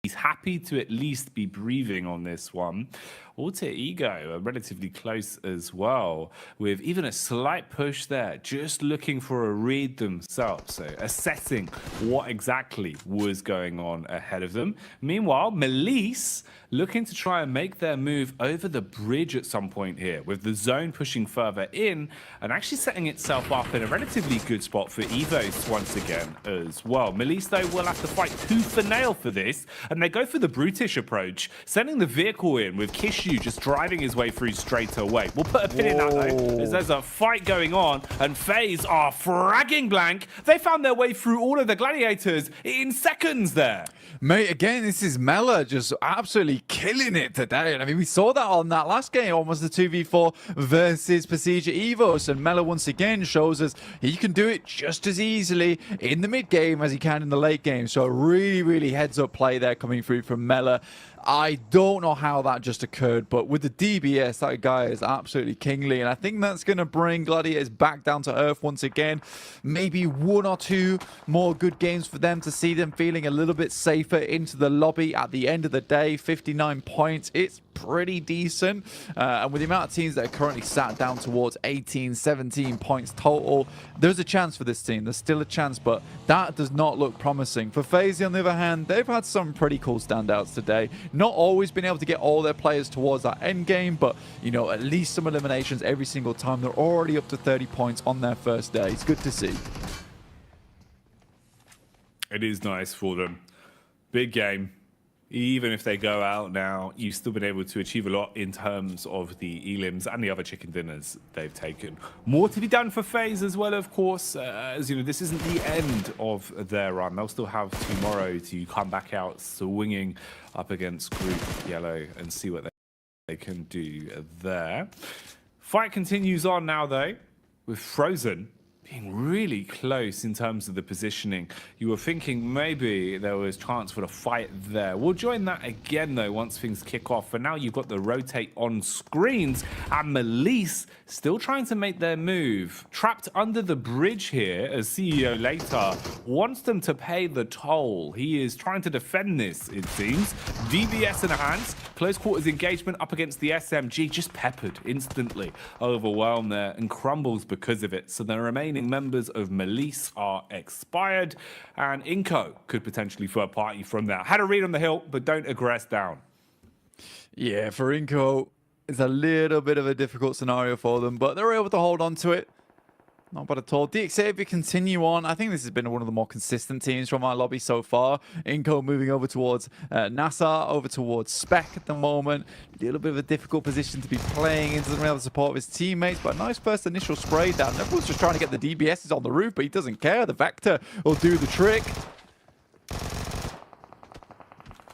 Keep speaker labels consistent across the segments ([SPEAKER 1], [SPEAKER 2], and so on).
[SPEAKER 1] He's happy to at least be breathing on this one. Alter Ego are relatively close as well, with even a slight push there, just looking for a read themselves, so assessing what exactly was going on ahead of them. Meanwhile, Melisse looking to try and make their move over the bridge at some point here, with the zone pushing further in and actually setting itself up in a relatively good spot for Evos once again as well. Melisse, though, will have to fight tooth and nail for this, and they go for the brutish approach, sending the vehicle in with Kishu just driving his way through straight away. We'll put a pin in that, though, as there's a fight going on, and FaZe are fragging blank. They found their way through all of the gladiators in seconds there.
[SPEAKER 2] Mate, again, this is Mela just absolutely killing it today. And I mean, we saw that on that last game, almost the 2v4 versus Procedure Evos. And Mela once again shows us he can do it just as easily in the mid game as he can in the late game. So a really heads up play there coming through from Mela. I don't know how that just occurred, but with the DBS, that guy is absolutely kingly, and I think that's going to bring Gladiators back down to earth once again. Maybe one or two more good games for them to see them feeling a little bit safer into the lobby at the end of the day. 59 points, it's pretty decent, and with the amount of teams that are currently sat down towards 18, 17 points total, there's a chance for this team. There's still a chance, but that does not look promising. For FaZe, on the other hand, they've had some pretty cool standouts today. Not always been able to get all their players towards that end game, but, you know, at least some eliminations every single time. They're already up to 30 points on their first day. It's good to see.
[SPEAKER 1] It is nice for them. Big game. Even if they go out now, you've still been able to achieve a lot in terms of the elims and the other chicken dinners they've taken. More to be done for FaZe as well, of course. As you know, this isn't the end of their run. They'll still have tomorrow to come back out swinging up against Group Yellow and see what they can do there. Fight continues on now, though, with Frozen being really close in terms of the positioning. You were thinking maybe there was chance for the fight there. We'll join that again, though, once things kick off. For now, you've got the rotate on screens, and Melisse still trying to make their move. Trapped under the bridge here, as CEO later wants them to pay the toll. He is trying to defend this, it seems. DBS in the hands. Close quarters engagement up against the SMG, just peppered instantly. Overwhelmed there and crumbles because of it. So the remaining members of Melisse are expired, and Inco could potentially throw a party from there. Had a read on the hill, but don't aggress down.
[SPEAKER 2] Yeah, for Inco, it's a little bit of a difficult scenario for them, but they're able to hold on to it. Not bad at all. DXAV continue on. I think this has been one of the more consistent teams from our lobby so far. Inco moving over towards NASA, over towards Spec at the moment. A little bit of a difficult position to be playing in. Doesn't really have the support of his teammates, but a nice first initial spray down. Everyone's just trying to get the DBSs on the roof, but he doesn't care. The Vector will do the trick.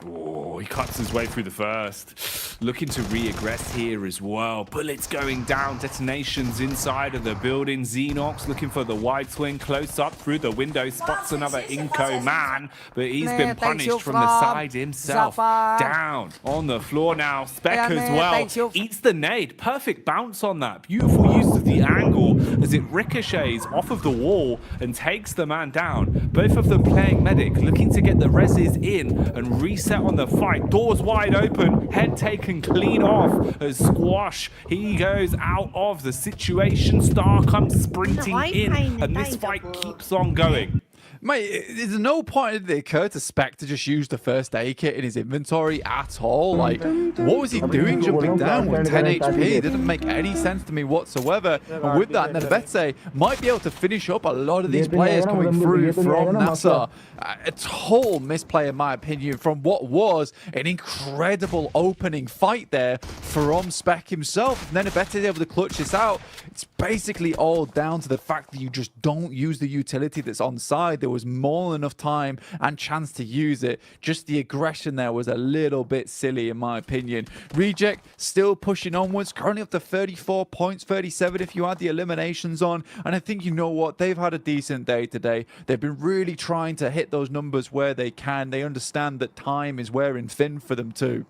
[SPEAKER 1] Oh, he cuts his way through the first. Looking to re-aggress here as well. Bullets going down. Detonations inside of the building. Xenox looking for the wide swing. Close up through the window. Spots another Inco man. But he's been punished from the side himself. Down on the floor now. Spec as well. Eats the nade. Perfect bounce on that. Beautiful use of the angle as it ricochets off of the wall and takes the man down. Both of them playing medic. Looking to get the reses in and reset on the fight. Doors wide open. Head taken clean off as Squash. He goes out of the situation. Star comes sprinting in, and this fight keeps on going.
[SPEAKER 2] Mate, there's no point did it occur to Spec to just use the first aid kit in his inventory at all. Like, what was he doing jumping down with 10 HP? It didn't make any sense to me whatsoever. And with that, Nedvetse might be able to finish up a lot of these players coming through from NASA. A total misplay, in my opinion, from what was an incredible opening fight there from Spec himself. And then Nedvetse is able to clutch this out. It's basically all down to the fact that you just don't use the utility that's on side. There was more than enough time and chance to use it. Just the aggression there was a little bit silly, in my opinion. Reject still pushing onwards, currently up to 34 points, 37 if you add the eliminations on. And I think, you know what, they've had a decent day today. They've been really trying to hit those numbers where they can. They understand that time is wearing thin for them too.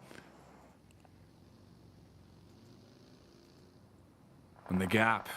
[SPEAKER 1] And the gap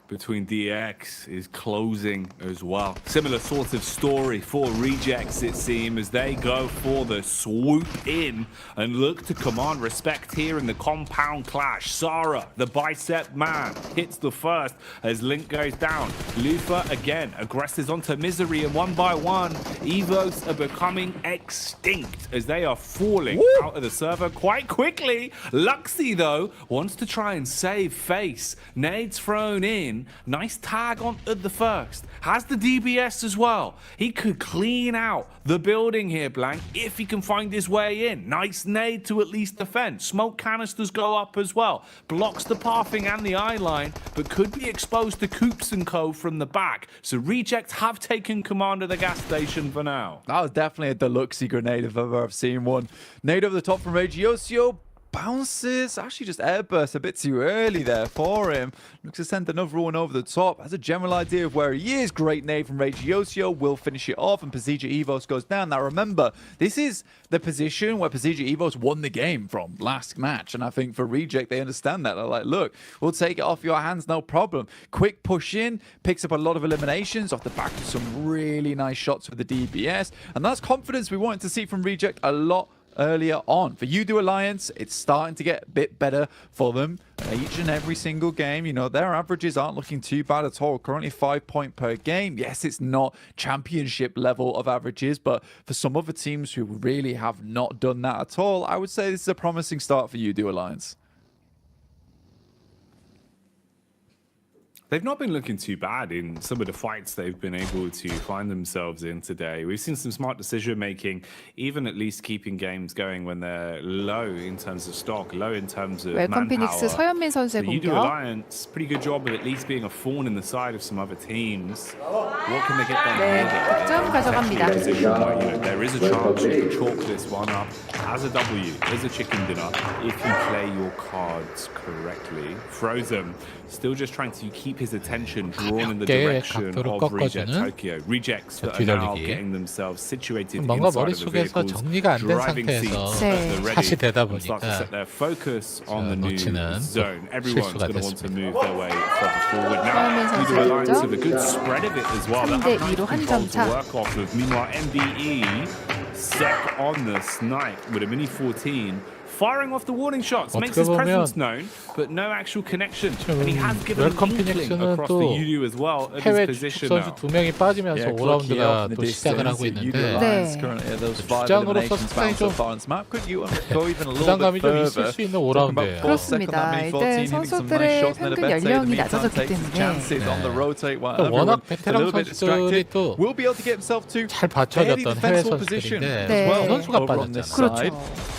[SPEAKER 1] between DX is closing as well. Similar sort of story for Rejects, it seems, as they go for the swoop in and look to command respect here in the compound clash. Sarah, the bicep man, hits the first as Link goes down. Lufa again aggresses onto Misery, and one by one, Evos are becoming extinct as they are falling out of the server quite quickly. Luxy, though, wants to try and save face. Nades thrown in. Nice tag on at the first. Has the DBS as well. He could clean out the building here, Blank, if he can find his way in. Nice nade to at least defend. Smoke canisters go up as well. Blocks the pathing and the eye line, but could be exposed to Coops and Co from the back. So Rejects have taken command of the gas station for now.
[SPEAKER 2] That was definitely a deluxe grenade if I've ever seen one. Nade over the top from Regiosio. Bounces, actually just airburst a bit too early there for him. Looks to send another one over the top. Has a general idea of where he is. Great nade from Regiosio. Will finish it off, and Pasija Evos goes down. Now remember, this is the position where Pasija Evos won the game from last match. And I think for Reject, they understand that. They're like, look, we'll take it off your hands, no problem. Quick push in, picks up a lot of eliminations off the back of some really nice shots with the DBS. And that's confidence we wanted to see from Reject a lot earlier on. For Udo Alliance, it's starting to get a bit better for them each and every single game. You know, their averages aren't looking too bad at all. Currently 5 points per game. Yes, it's not championship level of averages, but for some other teams who really have not done that at all, I would say this is a promising start for Udo Alliance.
[SPEAKER 1] They've not been looking too bad in some of the fights they've been able to find themselves in today. We've seen some smart decision making, even at least keeping games going when they're low in terms of stock, low in terms of
[SPEAKER 3] 웰컴 피닉스
[SPEAKER 1] manpower.
[SPEAKER 3] 서현민 선수의
[SPEAKER 1] The Udo
[SPEAKER 3] 공격.
[SPEAKER 1] Alliance, pretty good job of at least being a thorn in the side of some other teams. What can they get done
[SPEAKER 3] 네,
[SPEAKER 1] here?
[SPEAKER 3] 득점 가져갑니다.
[SPEAKER 1] Position where, you know, there is a chance you can chalk this one up as a W, as a chicken dinner, if you play your cards correctly. Frozen, still just trying to keep his attention drawn in the direction of Reject Tokyo. Rejects that are now getting themselves situated
[SPEAKER 4] 뭔가
[SPEAKER 1] inside of the
[SPEAKER 4] 머릿속에서
[SPEAKER 1] vehicles,
[SPEAKER 4] 정리가 안 된
[SPEAKER 1] driving
[SPEAKER 4] 상태에서
[SPEAKER 1] seats as they're ready
[SPEAKER 4] 샷이 되다
[SPEAKER 1] and start to set
[SPEAKER 4] 보니까
[SPEAKER 1] their focus on the new
[SPEAKER 4] 놓치는
[SPEAKER 1] zone. Everyone's
[SPEAKER 4] 실수가
[SPEAKER 1] going to want to
[SPEAKER 4] 됐습니다.
[SPEAKER 1] move their way further forward. Now,
[SPEAKER 3] 서현민
[SPEAKER 1] Udo
[SPEAKER 3] 선수의
[SPEAKER 1] Alliance
[SPEAKER 3] 득점.
[SPEAKER 1] have a good spread of it as well. They
[SPEAKER 3] 3대
[SPEAKER 1] have
[SPEAKER 3] 2로
[SPEAKER 1] nice
[SPEAKER 3] 한
[SPEAKER 1] control
[SPEAKER 3] 점
[SPEAKER 1] to
[SPEAKER 3] 차.
[SPEAKER 1] work off of. Meanwhile, MBE sec on the snipe with a mini 14. Firing off the warning shots, makes his presence known, but no actual connection. And he has given an
[SPEAKER 4] 웰컴
[SPEAKER 1] inkling
[SPEAKER 4] 피닉스는
[SPEAKER 1] across the
[SPEAKER 4] 또
[SPEAKER 1] UU as well at
[SPEAKER 4] 해외
[SPEAKER 1] his position
[SPEAKER 4] 선수
[SPEAKER 1] now.
[SPEAKER 4] 2명이 빠지면서
[SPEAKER 2] Yeah,
[SPEAKER 4] 5라운드가 또
[SPEAKER 2] the
[SPEAKER 4] 시작을 하고
[SPEAKER 2] distance,
[SPEAKER 4] 있는데
[SPEAKER 2] Udo Alliance currently are those 5
[SPEAKER 4] 주장으로서
[SPEAKER 2] eliminations
[SPEAKER 4] 상당히
[SPEAKER 2] bound so
[SPEAKER 4] 좀
[SPEAKER 2] far on this map. Could you go even a little
[SPEAKER 4] 부담감이
[SPEAKER 2] bit
[SPEAKER 4] 좀 있을
[SPEAKER 2] further?
[SPEAKER 4] 수 있는
[SPEAKER 2] Talking about
[SPEAKER 4] 5라운드예요.
[SPEAKER 2] fourth, second,
[SPEAKER 3] 그렇습니다.
[SPEAKER 2] that mini 14,
[SPEAKER 3] 일단
[SPEAKER 2] hitting some nice
[SPEAKER 3] 선수들의
[SPEAKER 2] shots, and then
[SPEAKER 3] 평균
[SPEAKER 2] Bete in the
[SPEAKER 3] 연령이
[SPEAKER 2] meantime
[SPEAKER 3] 낮아졌기
[SPEAKER 2] takes his
[SPEAKER 3] 때문에
[SPEAKER 2] chances on the rotate while
[SPEAKER 4] 또 워낙
[SPEAKER 2] everyone a
[SPEAKER 4] 베테랑
[SPEAKER 2] little bit
[SPEAKER 4] 선수들이
[SPEAKER 2] distracted.
[SPEAKER 4] 또
[SPEAKER 2] Will be able to get himself to
[SPEAKER 4] 잘
[SPEAKER 2] fairly
[SPEAKER 4] 받쳐줬던 해외
[SPEAKER 2] defensible position
[SPEAKER 4] 선수들인데
[SPEAKER 2] as well
[SPEAKER 3] 네.
[SPEAKER 4] 선수가
[SPEAKER 2] over on this
[SPEAKER 4] 빠졌잖아요.
[SPEAKER 2] side.
[SPEAKER 3] 그렇죠.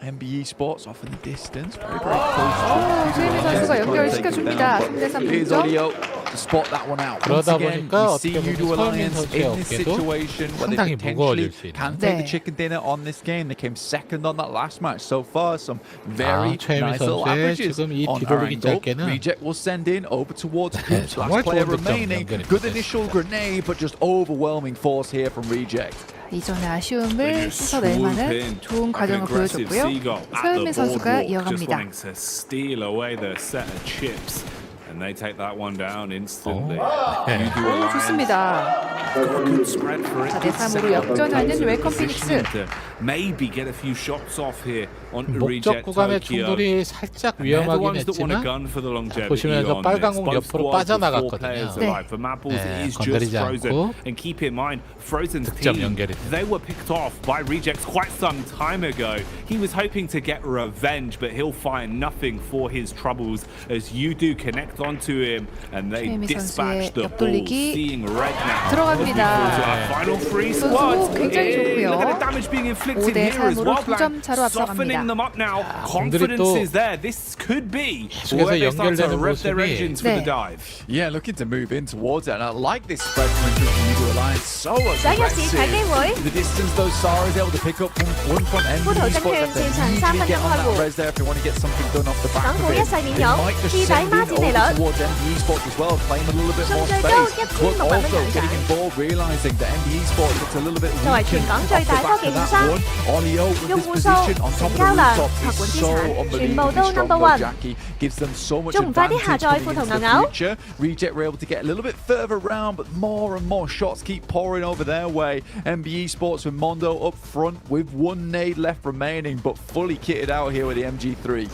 [SPEAKER 2] MBE Sports off in the distance, very close.
[SPEAKER 3] 최민 선수가 연결시켜줍니다. 3대3
[SPEAKER 2] Here's
[SPEAKER 3] 동점.
[SPEAKER 2] Olio to spot that one out. Once
[SPEAKER 4] 그러다
[SPEAKER 2] again,
[SPEAKER 4] 보니까
[SPEAKER 2] you see
[SPEAKER 4] 어떻게 보면
[SPEAKER 2] Udo
[SPEAKER 4] 서현민
[SPEAKER 2] Alliance
[SPEAKER 4] 선수의
[SPEAKER 2] in this
[SPEAKER 4] 어깨도
[SPEAKER 2] situation where they
[SPEAKER 4] 상당히
[SPEAKER 2] potentially
[SPEAKER 4] 무거워질 수 있는.
[SPEAKER 2] can take the
[SPEAKER 3] 네.
[SPEAKER 2] chicken dinner on this game. They came second on that last match so far. Some very
[SPEAKER 4] 최민
[SPEAKER 2] nice little
[SPEAKER 4] 선수의
[SPEAKER 2] averages
[SPEAKER 4] 지금 이
[SPEAKER 2] on our
[SPEAKER 4] 뒤돌리기
[SPEAKER 2] angle.
[SPEAKER 4] 짧게는
[SPEAKER 2] Reject will send in over towards Coops.
[SPEAKER 4] 정말
[SPEAKER 2] Last player
[SPEAKER 4] 좋은 득점
[SPEAKER 2] remaining.
[SPEAKER 4] 연결이
[SPEAKER 2] Good
[SPEAKER 4] 됐습니다.
[SPEAKER 2] initial grenade, but just overwhelming force here from Reject.
[SPEAKER 3] 이전의 아쉬움을 씻어낼 만한 좋은 과정을 보여줬고요. 서현민 선수가 이어갑니다.
[SPEAKER 1] Steal away the set of chips. And they take that one down instantly.
[SPEAKER 3] 오, 좋습니다. 자, 4-3으로 역전하는 웰컴 피닉스.
[SPEAKER 1] Maybe get a few shots off here on
[SPEAKER 4] 목적
[SPEAKER 1] Reject
[SPEAKER 4] 구간의
[SPEAKER 1] Tokyo.
[SPEAKER 4] 충돌이 살짝
[SPEAKER 1] They're the
[SPEAKER 4] 위험하긴
[SPEAKER 1] ones that want a
[SPEAKER 4] 했지만
[SPEAKER 1] gun for the longevity
[SPEAKER 4] 보시면서
[SPEAKER 1] on
[SPEAKER 4] 빨간
[SPEAKER 1] this.
[SPEAKER 4] 공
[SPEAKER 1] Both
[SPEAKER 4] 옆으로
[SPEAKER 1] squads with 4
[SPEAKER 4] 빠져나갔거든요.
[SPEAKER 1] players
[SPEAKER 3] 네.
[SPEAKER 1] alive. For Mapples, it is
[SPEAKER 4] 건드리지
[SPEAKER 1] just Frozen.
[SPEAKER 4] 않고
[SPEAKER 1] And keep in mind, Frozen's
[SPEAKER 4] 득점
[SPEAKER 1] team,
[SPEAKER 4] 연결이 됐어요.
[SPEAKER 1] they were picked off by Rejects quite some time ago. He was hoping to get revenge, but he'll find nothing for his troubles as you do connect onto him, and they
[SPEAKER 3] 최미
[SPEAKER 1] dispatch
[SPEAKER 3] 선수의
[SPEAKER 1] the ball.
[SPEAKER 3] 옆돌리기
[SPEAKER 1] Seeing red now.
[SPEAKER 3] 들어갑니다.
[SPEAKER 1] Final three
[SPEAKER 3] 선수
[SPEAKER 1] squads.
[SPEAKER 3] 굉장히 좋고요.
[SPEAKER 1] Look at the damage being inflicted
[SPEAKER 3] 5대
[SPEAKER 1] here as
[SPEAKER 3] 3으로
[SPEAKER 1] well.
[SPEAKER 3] 2점 차로
[SPEAKER 1] Softening
[SPEAKER 3] 앞서갑니다.
[SPEAKER 1] them up now.
[SPEAKER 4] 공들이
[SPEAKER 1] Confidence
[SPEAKER 4] 또
[SPEAKER 1] is there. This could be
[SPEAKER 4] 계속해서
[SPEAKER 1] where they start to
[SPEAKER 4] 연결되는
[SPEAKER 1] rev their
[SPEAKER 4] 모습이
[SPEAKER 1] engines for the
[SPEAKER 3] 네.
[SPEAKER 1] dive.
[SPEAKER 2] Yeah, looking to move in towards it. And I like this spread coming through from Udo Alliance. So aggressive.
[SPEAKER 5] 大機會
[SPEAKER 2] The distance, though, Sarah is able to pick up one from MBE
[SPEAKER 5] 葡萄
[SPEAKER 2] Sports.
[SPEAKER 5] 證券市場3分
[SPEAKER 2] Get
[SPEAKER 5] 鐘
[SPEAKER 2] on
[SPEAKER 5] 開
[SPEAKER 2] that
[SPEAKER 5] 戶
[SPEAKER 2] res there if you want to get something done off the back
[SPEAKER 5] 等
[SPEAKER 2] of
[SPEAKER 5] 好一
[SPEAKER 2] it.
[SPEAKER 5] 世免
[SPEAKER 2] They
[SPEAKER 5] 佣
[SPEAKER 2] might just
[SPEAKER 5] 次底
[SPEAKER 2] send
[SPEAKER 5] 孖
[SPEAKER 2] it
[SPEAKER 5] 展利
[SPEAKER 2] over
[SPEAKER 5] 率
[SPEAKER 2] towards MBE Sports as well, claim a little bit more
[SPEAKER 5] Sân chơi
[SPEAKER 2] space.
[SPEAKER 5] cao,
[SPEAKER 2] But
[SPEAKER 5] 1600
[SPEAKER 2] also
[SPEAKER 5] 蚊
[SPEAKER 2] getting involved realizing that MBE Sports looks a little bit
[SPEAKER 3] 作為
[SPEAKER 2] weakened
[SPEAKER 3] 全港
[SPEAKER 2] off
[SPEAKER 3] 最
[SPEAKER 2] the
[SPEAKER 3] 大
[SPEAKER 2] back
[SPEAKER 3] 科
[SPEAKER 2] of
[SPEAKER 3] 技
[SPEAKER 2] that
[SPEAKER 3] 商
[SPEAKER 2] one. Olio with
[SPEAKER 3] 用
[SPEAKER 2] this
[SPEAKER 3] 戶數
[SPEAKER 2] position on top
[SPEAKER 3] 成
[SPEAKER 2] of the
[SPEAKER 3] 交量
[SPEAKER 2] rooftop
[SPEAKER 3] 拍
[SPEAKER 2] is
[SPEAKER 3] 管資
[SPEAKER 2] so
[SPEAKER 3] 產全部
[SPEAKER 2] unbelievably
[SPEAKER 3] 都
[SPEAKER 2] strong.
[SPEAKER 3] number
[SPEAKER 2] though
[SPEAKER 3] one
[SPEAKER 2] Jackie gives them so much
[SPEAKER 3] 仲唔快啲
[SPEAKER 2] advantage
[SPEAKER 3] 下載
[SPEAKER 2] coming
[SPEAKER 3] 富
[SPEAKER 2] into
[SPEAKER 3] 途
[SPEAKER 2] the
[SPEAKER 3] 牛牛
[SPEAKER 2] future. Reject were able to get a little bit further around, but more and more shots keep pouring over their way. MBE Sports with Mondo up front with one nade left remaining, but fully kitted out here with the MG3.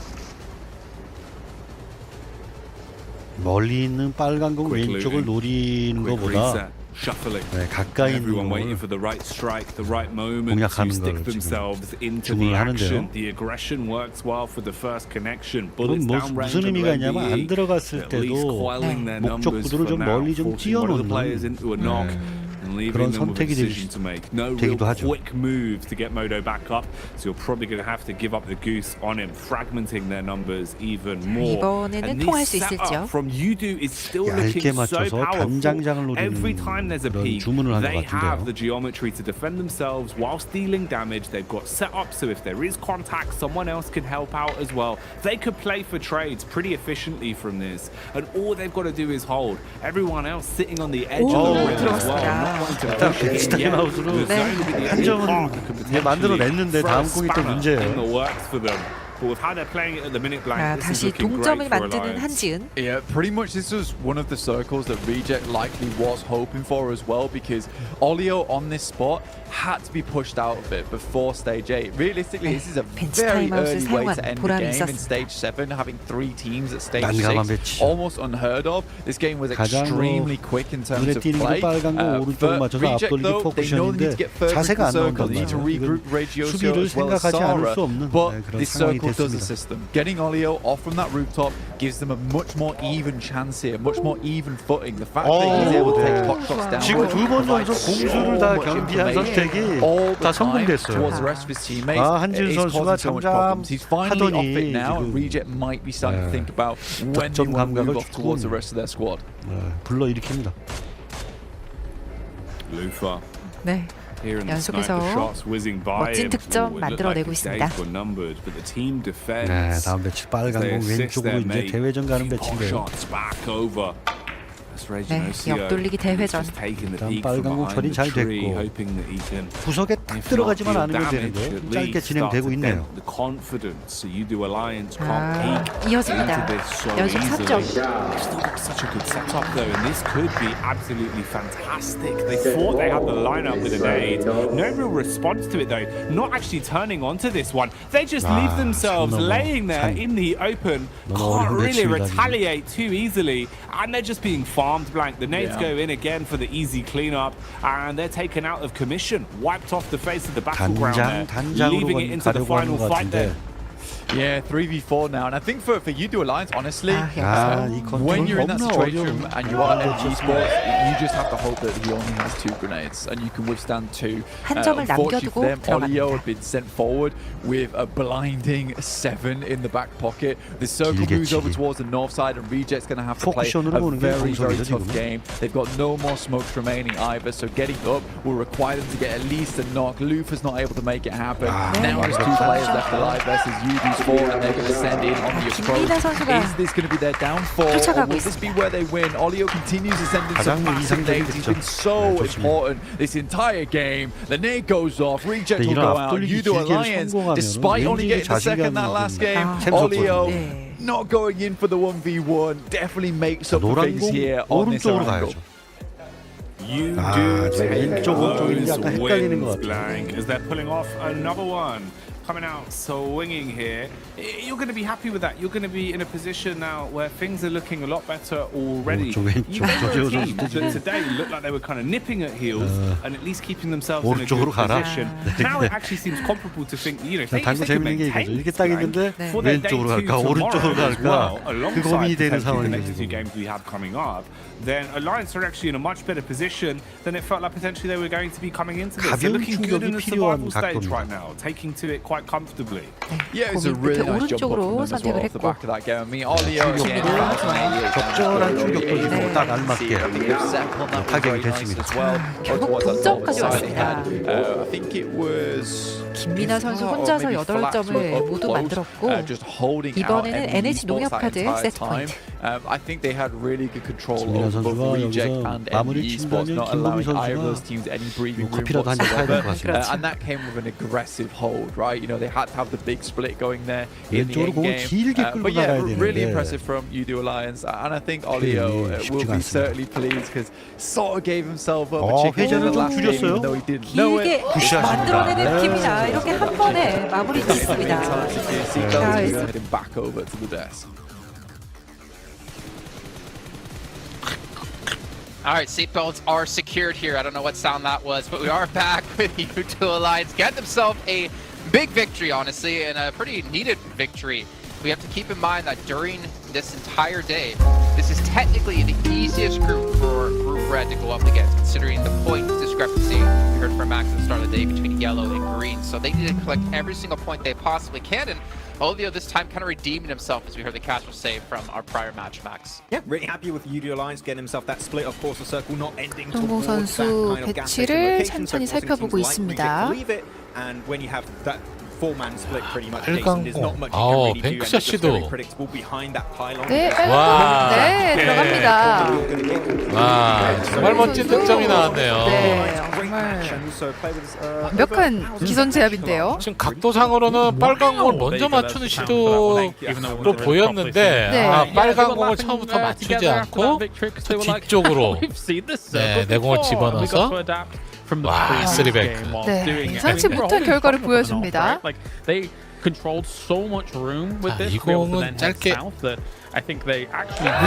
[SPEAKER 5] 멀리 있는 빨간 공
[SPEAKER 1] Quick
[SPEAKER 5] 왼쪽을
[SPEAKER 1] looting.
[SPEAKER 5] 노리는
[SPEAKER 1] Quick
[SPEAKER 5] 것보다
[SPEAKER 1] reset, shuffling.
[SPEAKER 5] 네, 가까이 있는
[SPEAKER 1] Everyone waiting
[SPEAKER 5] 공을
[SPEAKER 1] for the right strike, the right moment to
[SPEAKER 5] 공략하는
[SPEAKER 1] stick
[SPEAKER 5] 걸
[SPEAKER 1] themselves into
[SPEAKER 5] 주문을
[SPEAKER 1] the
[SPEAKER 5] 하는데요.
[SPEAKER 1] action. The aggression works well for the first connection. Bullets
[SPEAKER 5] 그건
[SPEAKER 1] down range
[SPEAKER 5] 무슨
[SPEAKER 1] on
[SPEAKER 5] 의미가 있냐면 안
[SPEAKER 1] MBE,
[SPEAKER 5] 들어갔을
[SPEAKER 1] at least
[SPEAKER 5] 때도
[SPEAKER 1] coiling their
[SPEAKER 5] 목적
[SPEAKER 1] numbers
[SPEAKER 5] 구도를
[SPEAKER 1] for
[SPEAKER 5] 좀
[SPEAKER 1] now,
[SPEAKER 5] 멀리 좀
[SPEAKER 1] forcing one of the
[SPEAKER 5] 띄워놓는
[SPEAKER 1] players into a knock. And leaving
[SPEAKER 5] 그런
[SPEAKER 1] them with a
[SPEAKER 5] 선택이
[SPEAKER 1] decision to make. No real
[SPEAKER 5] 되기도 하죠.
[SPEAKER 1] quick move to get Modo back up, so you're probably going to have to give up the goose on him, fragmenting their numbers even more.
[SPEAKER 3] 이번에는
[SPEAKER 1] And
[SPEAKER 3] 통할
[SPEAKER 1] this
[SPEAKER 3] 수 있을지요?
[SPEAKER 1] setup from Yudu is still
[SPEAKER 5] 얇게
[SPEAKER 1] looking so
[SPEAKER 5] 맞춰서
[SPEAKER 1] powerful.
[SPEAKER 5] 단장장을 노리는
[SPEAKER 1] Every time there's a
[SPEAKER 5] 그런
[SPEAKER 1] peak,
[SPEAKER 5] 주문을 한 것
[SPEAKER 1] they have
[SPEAKER 5] 같은데요.
[SPEAKER 1] the geometry to defend themselves whilst dealing damage. They've got set up, so if there is contact, someone else can help out as well. They could play for trades pretty efficiently from this, and all they've got to do is hold. Everyone else sitting on the edge of the rim as well, not wanting to
[SPEAKER 5] 일단
[SPEAKER 1] push it in
[SPEAKER 5] 비슷하게
[SPEAKER 1] yet.
[SPEAKER 5] 마우스로
[SPEAKER 1] There's going to be the
[SPEAKER 5] 한 점은
[SPEAKER 1] park that could
[SPEAKER 5] 예, 만들어냈는데
[SPEAKER 1] potentially
[SPEAKER 5] 다음
[SPEAKER 1] throw a
[SPEAKER 5] 공이 또
[SPEAKER 1] spanner in the
[SPEAKER 5] 문제예요.
[SPEAKER 1] works for them. But with how they're playing it at the minute blank,
[SPEAKER 3] 아,
[SPEAKER 1] this is
[SPEAKER 3] 다시
[SPEAKER 1] looking
[SPEAKER 3] 동점을
[SPEAKER 1] great for
[SPEAKER 3] 만드는
[SPEAKER 1] Alliance.
[SPEAKER 3] 한지은.
[SPEAKER 2] Yeah, pretty much this was one of the circles that Reject likely was hoping for as well, because Olio on this spot had to be pushed out of it before stage 8. Realistically, this is a
[SPEAKER 3] 벤치
[SPEAKER 2] very
[SPEAKER 3] 타임아웃을
[SPEAKER 2] early way to
[SPEAKER 3] 사용한
[SPEAKER 2] end the
[SPEAKER 3] 보람이
[SPEAKER 2] game in
[SPEAKER 3] 있었습니다.
[SPEAKER 2] stage 7, having 3 teams at stage
[SPEAKER 5] 난감한
[SPEAKER 2] 6.
[SPEAKER 5] 배치죠.
[SPEAKER 2] Almost unheard of. This game was
[SPEAKER 5] 가장
[SPEAKER 2] extremely quick in terms
[SPEAKER 5] 눈에
[SPEAKER 2] of
[SPEAKER 5] 띄는 건
[SPEAKER 2] play.
[SPEAKER 5] 빨간 공 오른쪽을
[SPEAKER 2] For
[SPEAKER 5] 맞춰서
[SPEAKER 2] Reject
[SPEAKER 5] 앞돌리기
[SPEAKER 2] though, they know they need to
[SPEAKER 5] 포지션인데
[SPEAKER 2] get further into
[SPEAKER 5] 자세가
[SPEAKER 2] the
[SPEAKER 5] 안
[SPEAKER 2] circle.
[SPEAKER 5] 나온단
[SPEAKER 2] They need to
[SPEAKER 5] 말이에요.
[SPEAKER 2] regroup Regioso
[SPEAKER 5] 수비를
[SPEAKER 2] as well as
[SPEAKER 5] 생각하지 않을
[SPEAKER 2] Sara.
[SPEAKER 5] 수 없는
[SPEAKER 2] But
[SPEAKER 5] 그런
[SPEAKER 2] this
[SPEAKER 5] 상황이
[SPEAKER 2] circle does the
[SPEAKER 5] 됐습니다.
[SPEAKER 2] system. Getting Olio off from that rooftop gives them a much more even chance here, much more even footing. The fact that he's able to take pot shots down.
[SPEAKER 5] 지금 두 번 연속 공수를 다 경비한 선택이 다 성공됐어요.
[SPEAKER 2] Towards the rest of his teammates.
[SPEAKER 5] 한지은
[SPEAKER 2] It's
[SPEAKER 5] 선수가
[SPEAKER 2] causing so much problems. He's finally off it
[SPEAKER 5] 잠잠하더니
[SPEAKER 2] now, and
[SPEAKER 5] 지금
[SPEAKER 2] Reject might be starting to think about when they
[SPEAKER 5] 득점
[SPEAKER 2] want to move
[SPEAKER 5] 감각을
[SPEAKER 2] off towards the rest of their squad.
[SPEAKER 5] 불러일으킵니다.
[SPEAKER 1] Lufa.
[SPEAKER 3] 네.
[SPEAKER 1] Here in the
[SPEAKER 3] 연속해서
[SPEAKER 1] sniper shots whizzing by
[SPEAKER 3] 멋진
[SPEAKER 1] him.
[SPEAKER 3] 득점
[SPEAKER 1] Ooh, it looked
[SPEAKER 3] 만들어내고
[SPEAKER 1] like the
[SPEAKER 3] 있습니다.
[SPEAKER 1] days were numbered, but the team
[SPEAKER 5] 네,
[SPEAKER 1] defends.
[SPEAKER 5] 다음 배치 빨간
[SPEAKER 1] They
[SPEAKER 5] 공
[SPEAKER 1] assist their
[SPEAKER 5] 왼쪽으로 이제
[SPEAKER 1] mate.
[SPEAKER 5] 대회전 가는
[SPEAKER 1] Few pot
[SPEAKER 5] 배치인데요.
[SPEAKER 1] shots back over.
[SPEAKER 3] 네, 옆돌리기 대회전.
[SPEAKER 1] Just taking the
[SPEAKER 5] 일단
[SPEAKER 1] peak from
[SPEAKER 5] 빨간 공
[SPEAKER 1] behind
[SPEAKER 5] 처리
[SPEAKER 1] the
[SPEAKER 5] 잘
[SPEAKER 1] tree,
[SPEAKER 5] 됐고
[SPEAKER 1] hoping that he can.
[SPEAKER 5] 구석에 딱 들어가지만 않으면 되는데 짧게 진행되고 있네요.
[SPEAKER 1] The confidence, so you do alliance can't
[SPEAKER 3] 아,
[SPEAKER 1] peek
[SPEAKER 3] 이어집니다.
[SPEAKER 1] into this so
[SPEAKER 3] 연속
[SPEAKER 1] easily.
[SPEAKER 3] 3점.
[SPEAKER 1] They've still got such a good setup though, and this could be absolutely fantastic. They thought they had the lineup with an aid. No real response to it though. Not actually turning onto this one. They just leave themselves
[SPEAKER 5] 너무
[SPEAKER 1] laying there
[SPEAKER 5] 참
[SPEAKER 1] in the open.
[SPEAKER 5] 너무
[SPEAKER 1] Can't
[SPEAKER 5] 어려운
[SPEAKER 1] really
[SPEAKER 5] 배치입니다,
[SPEAKER 1] retaliate too easily, and they're just being farmed blank. The nades go in again for the easy cleanup, and they're taken out of commission, wiped off the face of the battleground there, leaving it into the
[SPEAKER 5] 가려고
[SPEAKER 1] final
[SPEAKER 5] 하는 것
[SPEAKER 1] fight there.
[SPEAKER 5] 같은데
[SPEAKER 2] Yeah, 3v4 now, and I think for You Do Alliance, honestly,
[SPEAKER 3] 아,
[SPEAKER 5] 이
[SPEAKER 2] when you're in that
[SPEAKER 5] 너무나
[SPEAKER 2] situation
[SPEAKER 5] 어려운
[SPEAKER 2] and you are MG Sports, you just have to hope that he only has 2 grenades and you can withstand 2.
[SPEAKER 3] 한 점을
[SPEAKER 2] Unfortunately for them,
[SPEAKER 3] 남겨두고
[SPEAKER 2] Olio
[SPEAKER 3] 들어갑니다.
[SPEAKER 2] have been sent forward with a blinding 7 in the back pocket. The circle
[SPEAKER 5] 길게
[SPEAKER 2] moves over
[SPEAKER 5] 치기.
[SPEAKER 2] towards the north side, and Reject's going to have to play
[SPEAKER 5] 포쿠션으로
[SPEAKER 2] a
[SPEAKER 5] 보는 게
[SPEAKER 2] very, very
[SPEAKER 5] 정석이죠,
[SPEAKER 2] tough
[SPEAKER 5] 지금.
[SPEAKER 2] game. They've got no more smokes remaining either, so getting up will require them to get at least a knock. Lufa's not able to make it happen. Now there's 2 players left alive versus Yudu's 4, and they're going to send in on the approach.
[SPEAKER 3] 김민아 선수가
[SPEAKER 2] Is this going to be their downfall, or
[SPEAKER 3] 쫓아가고
[SPEAKER 2] will this be where they win? Olio continues to send in some
[SPEAKER 5] 가장
[SPEAKER 2] massive
[SPEAKER 5] 이상적인
[SPEAKER 2] nades. He's
[SPEAKER 5] 득점.
[SPEAKER 2] been so
[SPEAKER 5] 좋습니다.
[SPEAKER 2] important this entire game. The nade goes off, Reject will
[SPEAKER 5] 이런
[SPEAKER 2] go out.
[SPEAKER 5] 앞돌리기
[SPEAKER 2] You Do
[SPEAKER 5] 길게
[SPEAKER 2] Alliance,
[SPEAKER 5] 성공하면
[SPEAKER 2] despite only
[SPEAKER 5] 왠지
[SPEAKER 2] getting the second that
[SPEAKER 5] 자신감이
[SPEAKER 2] last
[SPEAKER 5] 좀
[SPEAKER 2] game,
[SPEAKER 3] 샘솟거든요.
[SPEAKER 2] Olio
[SPEAKER 3] 네.
[SPEAKER 2] not going in for the 1v1 definitely makes up for
[SPEAKER 5] 노란
[SPEAKER 2] things
[SPEAKER 5] 공
[SPEAKER 2] here on this
[SPEAKER 5] 오른쪽으로
[SPEAKER 2] angle.
[SPEAKER 5] 가야죠.
[SPEAKER 1] You
[SPEAKER 5] 아,
[SPEAKER 1] do
[SPEAKER 5] 저
[SPEAKER 1] take
[SPEAKER 5] 왼쪽, 오른쪽이
[SPEAKER 1] those
[SPEAKER 5] 약간 헷갈리는 것
[SPEAKER 1] wins
[SPEAKER 5] 같아요.
[SPEAKER 1] blank as they're pulling off another one. Coming out swinging here. You're going to be happy with that. You're going to be in a position now where things are looking a lot better already.
[SPEAKER 5] 오른쪽, 왼쪽,
[SPEAKER 1] You were a
[SPEAKER 5] 저쪽으로
[SPEAKER 1] team
[SPEAKER 5] 던지고.
[SPEAKER 1] that today looked like they were kind of nipping at heels and at least keeping themselves in a
[SPEAKER 5] 오른쪽으로
[SPEAKER 1] good
[SPEAKER 5] 가라.
[SPEAKER 1] position. Now it actually seems comparable to think, you know, if they
[SPEAKER 5] 당구
[SPEAKER 1] could
[SPEAKER 5] 재밌는 게
[SPEAKER 1] maintain
[SPEAKER 5] 이거죠. 이렇게
[SPEAKER 1] this
[SPEAKER 5] 딱
[SPEAKER 1] blank
[SPEAKER 5] 있는데
[SPEAKER 1] for their day
[SPEAKER 5] 왼쪽으로
[SPEAKER 1] two
[SPEAKER 5] 갈까 오른쪽으로
[SPEAKER 1] tomorrow as
[SPEAKER 5] 갈까
[SPEAKER 1] well,
[SPEAKER 5] 그
[SPEAKER 1] alongside
[SPEAKER 5] 고민이 되는
[SPEAKER 1] potentially the
[SPEAKER 5] 상황이죠
[SPEAKER 1] next 2
[SPEAKER 5] 지금.
[SPEAKER 1] games we have coming up, then Alliance are actually in a much better position than it felt like potentially they were going to be coming into this. They're
[SPEAKER 5] 가벼운
[SPEAKER 1] looking good in
[SPEAKER 5] 충격이
[SPEAKER 1] the
[SPEAKER 5] 필요한
[SPEAKER 1] survival stage
[SPEAKER 5] 각도입니다.
[SPEAKER 1] right now, taking to it quite comfortably.
[SPEAKER 2] Yeah, it's a
[SPEAKER 3] 거기
[SPEAKER 2] really
[SPEAKER 3] 끝에
[SPEAKER 2] nice jump up from
[SPEAKER 3] 오른쪽으로
[SPEAKER 2] them as well
[SPEAKER 3] 선택을
[SPEAKER 2] off the
[SPEAKER 3] 했고.
[SPEAKER 2] back of that game. I mean, Olio again,
[SPEAKER 5] 적절한 충격도 주고 딱 알맞게 타격이 됐습니다.
[SPEAKER 3] 결국 동점까지 왔습니다.
[SPEAKER 2] I think it was
[SPEAKER 3] 김민아 선수 혼자서 8점을 모두 만들었고 이번에는 에너지 농협 카드 세트 포인트.
[SPEAKER 2] I think they had really good control
[SPEAKER 5] 김민아
[SPEAKER 2] over both
[SPEAKER 5] 선수가
[SPEAKER 2] Reject
[SPEAKER 5] 여기서
[SPEAKER 2] and
[SPEAKER 5] 마무리
[SPEAKER 2] NE Sports,
[SPEAKER 5] 친다면
[SPEAKER 2] not
[SPEAKER 5] 김범민
[SPEAKER 2] allowing either of those
[SPEAKER 5] 선수가
[SPEAKER 2] teams any breathing room
[SPEAKER 5] 커피라도 한잔 사야 될 것
[SPEAKER 2] whatsoever.
[SPEAKER 5] 같습니다.
[SPEAKER 2] And that came with an aggressive hold, right? You know, they had to have the big split going there in the
[SPEAKER 5] 왼쪽으로
[SPEAKER 2] end
[SPEAKER 5] 공을
[SPEAKER 2] game.
[SPEAKER 5] 길게 끌고
[SPEAKER 2] But yeah,
[SPEAKER 5] 나가야
[SPEAKER 2] really
[SPEAKER 5] 되는데.
[SPEAKER 2] impressive from Udo Alliance. And I think Olio will
[SPEAKER 5] 쉽지가
[SPEAKER 2] be
[SPEAKER 5] 않습니다.
[SPEAKER 2] certainly pleased because sort of gave himself up a
[SPEAKER 5] 어,
[SPEAKER 2] chicken in the
[SPEAKER 5] 회전을 좀
[SPEAKER 2] last game,
[SPEAKER 5] 줄였어요.
[SPEAKER 2] even though he didn't know it.
[SPEAKER 3] 길게 만들어내는 팀이다. 이렇게 한 번에 마무리 짓습니다.
[SPEAKER 2] Seatbelts is heading back over to the desk.
[SPEAKER 6] All right, seatbelts are secured here. I don't know what sound that was, but we are back with U2 Alliance. Get themselves a big victory, honestly, and a pretty needed victory. We have to keep in mind that during this entire day, this is technically the easiest group for Group Red to go up against, considering the point discrepancy we heard from Max at the start of the day between yellow and green. So they need to collect every single point they possibly can. And Olio this time kind of redeeming himself, as we heard the caster say from our prior match, Max.
[SPEAKER 7] Yeah, really happy with UD Alliance getting himself that split. Of course, the circle not ending
[SPEAKER 3] 동공
[SPEAKER 7] towards that
[SPEAKER 3] 선수
[SPEAKER 7] kind of gas
[SPEAKER 3] 배치를
[SPEAKER 7] station location,
[SPEAKER 3] 천천히
[SPEAKER 7] so
[SPEAKER 3] 살펴보고
[SPEAKER 7] forcing teams like
[SPEAKER 3] 있습니다.
[SPEAKER 7] Reject to leave it, and when you have that four-man split, pretty much,
[SPEAKER 4] 빨강
[SPEAKER 7] Jason, there's not much you
[SPEAKER 4] 공.
[SPEAKER 7] can really do, and it's just
[SPEAKER 4] 뱅크샷이도.
[SPEAKER 7] very predictable behind that pylon.
[SPEAKER 3] 네,
[SPEAKER 4] 와.
[SPEAKER 3] 네, 들어갑니다.
[SPEAKER 4] 와, 정말 멋진 득점이 나왔네요.
[SPEAKER 3] 네, 정말 완벽한 기선 제압인데요.
[SPEAKER 4] 지금 각도상으로는 빨간 공을 먼저 맞추는 시도로 보였는데
[SPEAKER 3] 네.
[SPEAKER 4] 아, 빨간 공을 처음부터 맞추지 않고 저 뒤쪽으로 네, 내 공을 집어넣어서 와, 3백.
[SPEAKER 3] 네, 예상치 못한 결과를 보여줍니다.
[SPEAKER 4] 자, 이 공은 짧게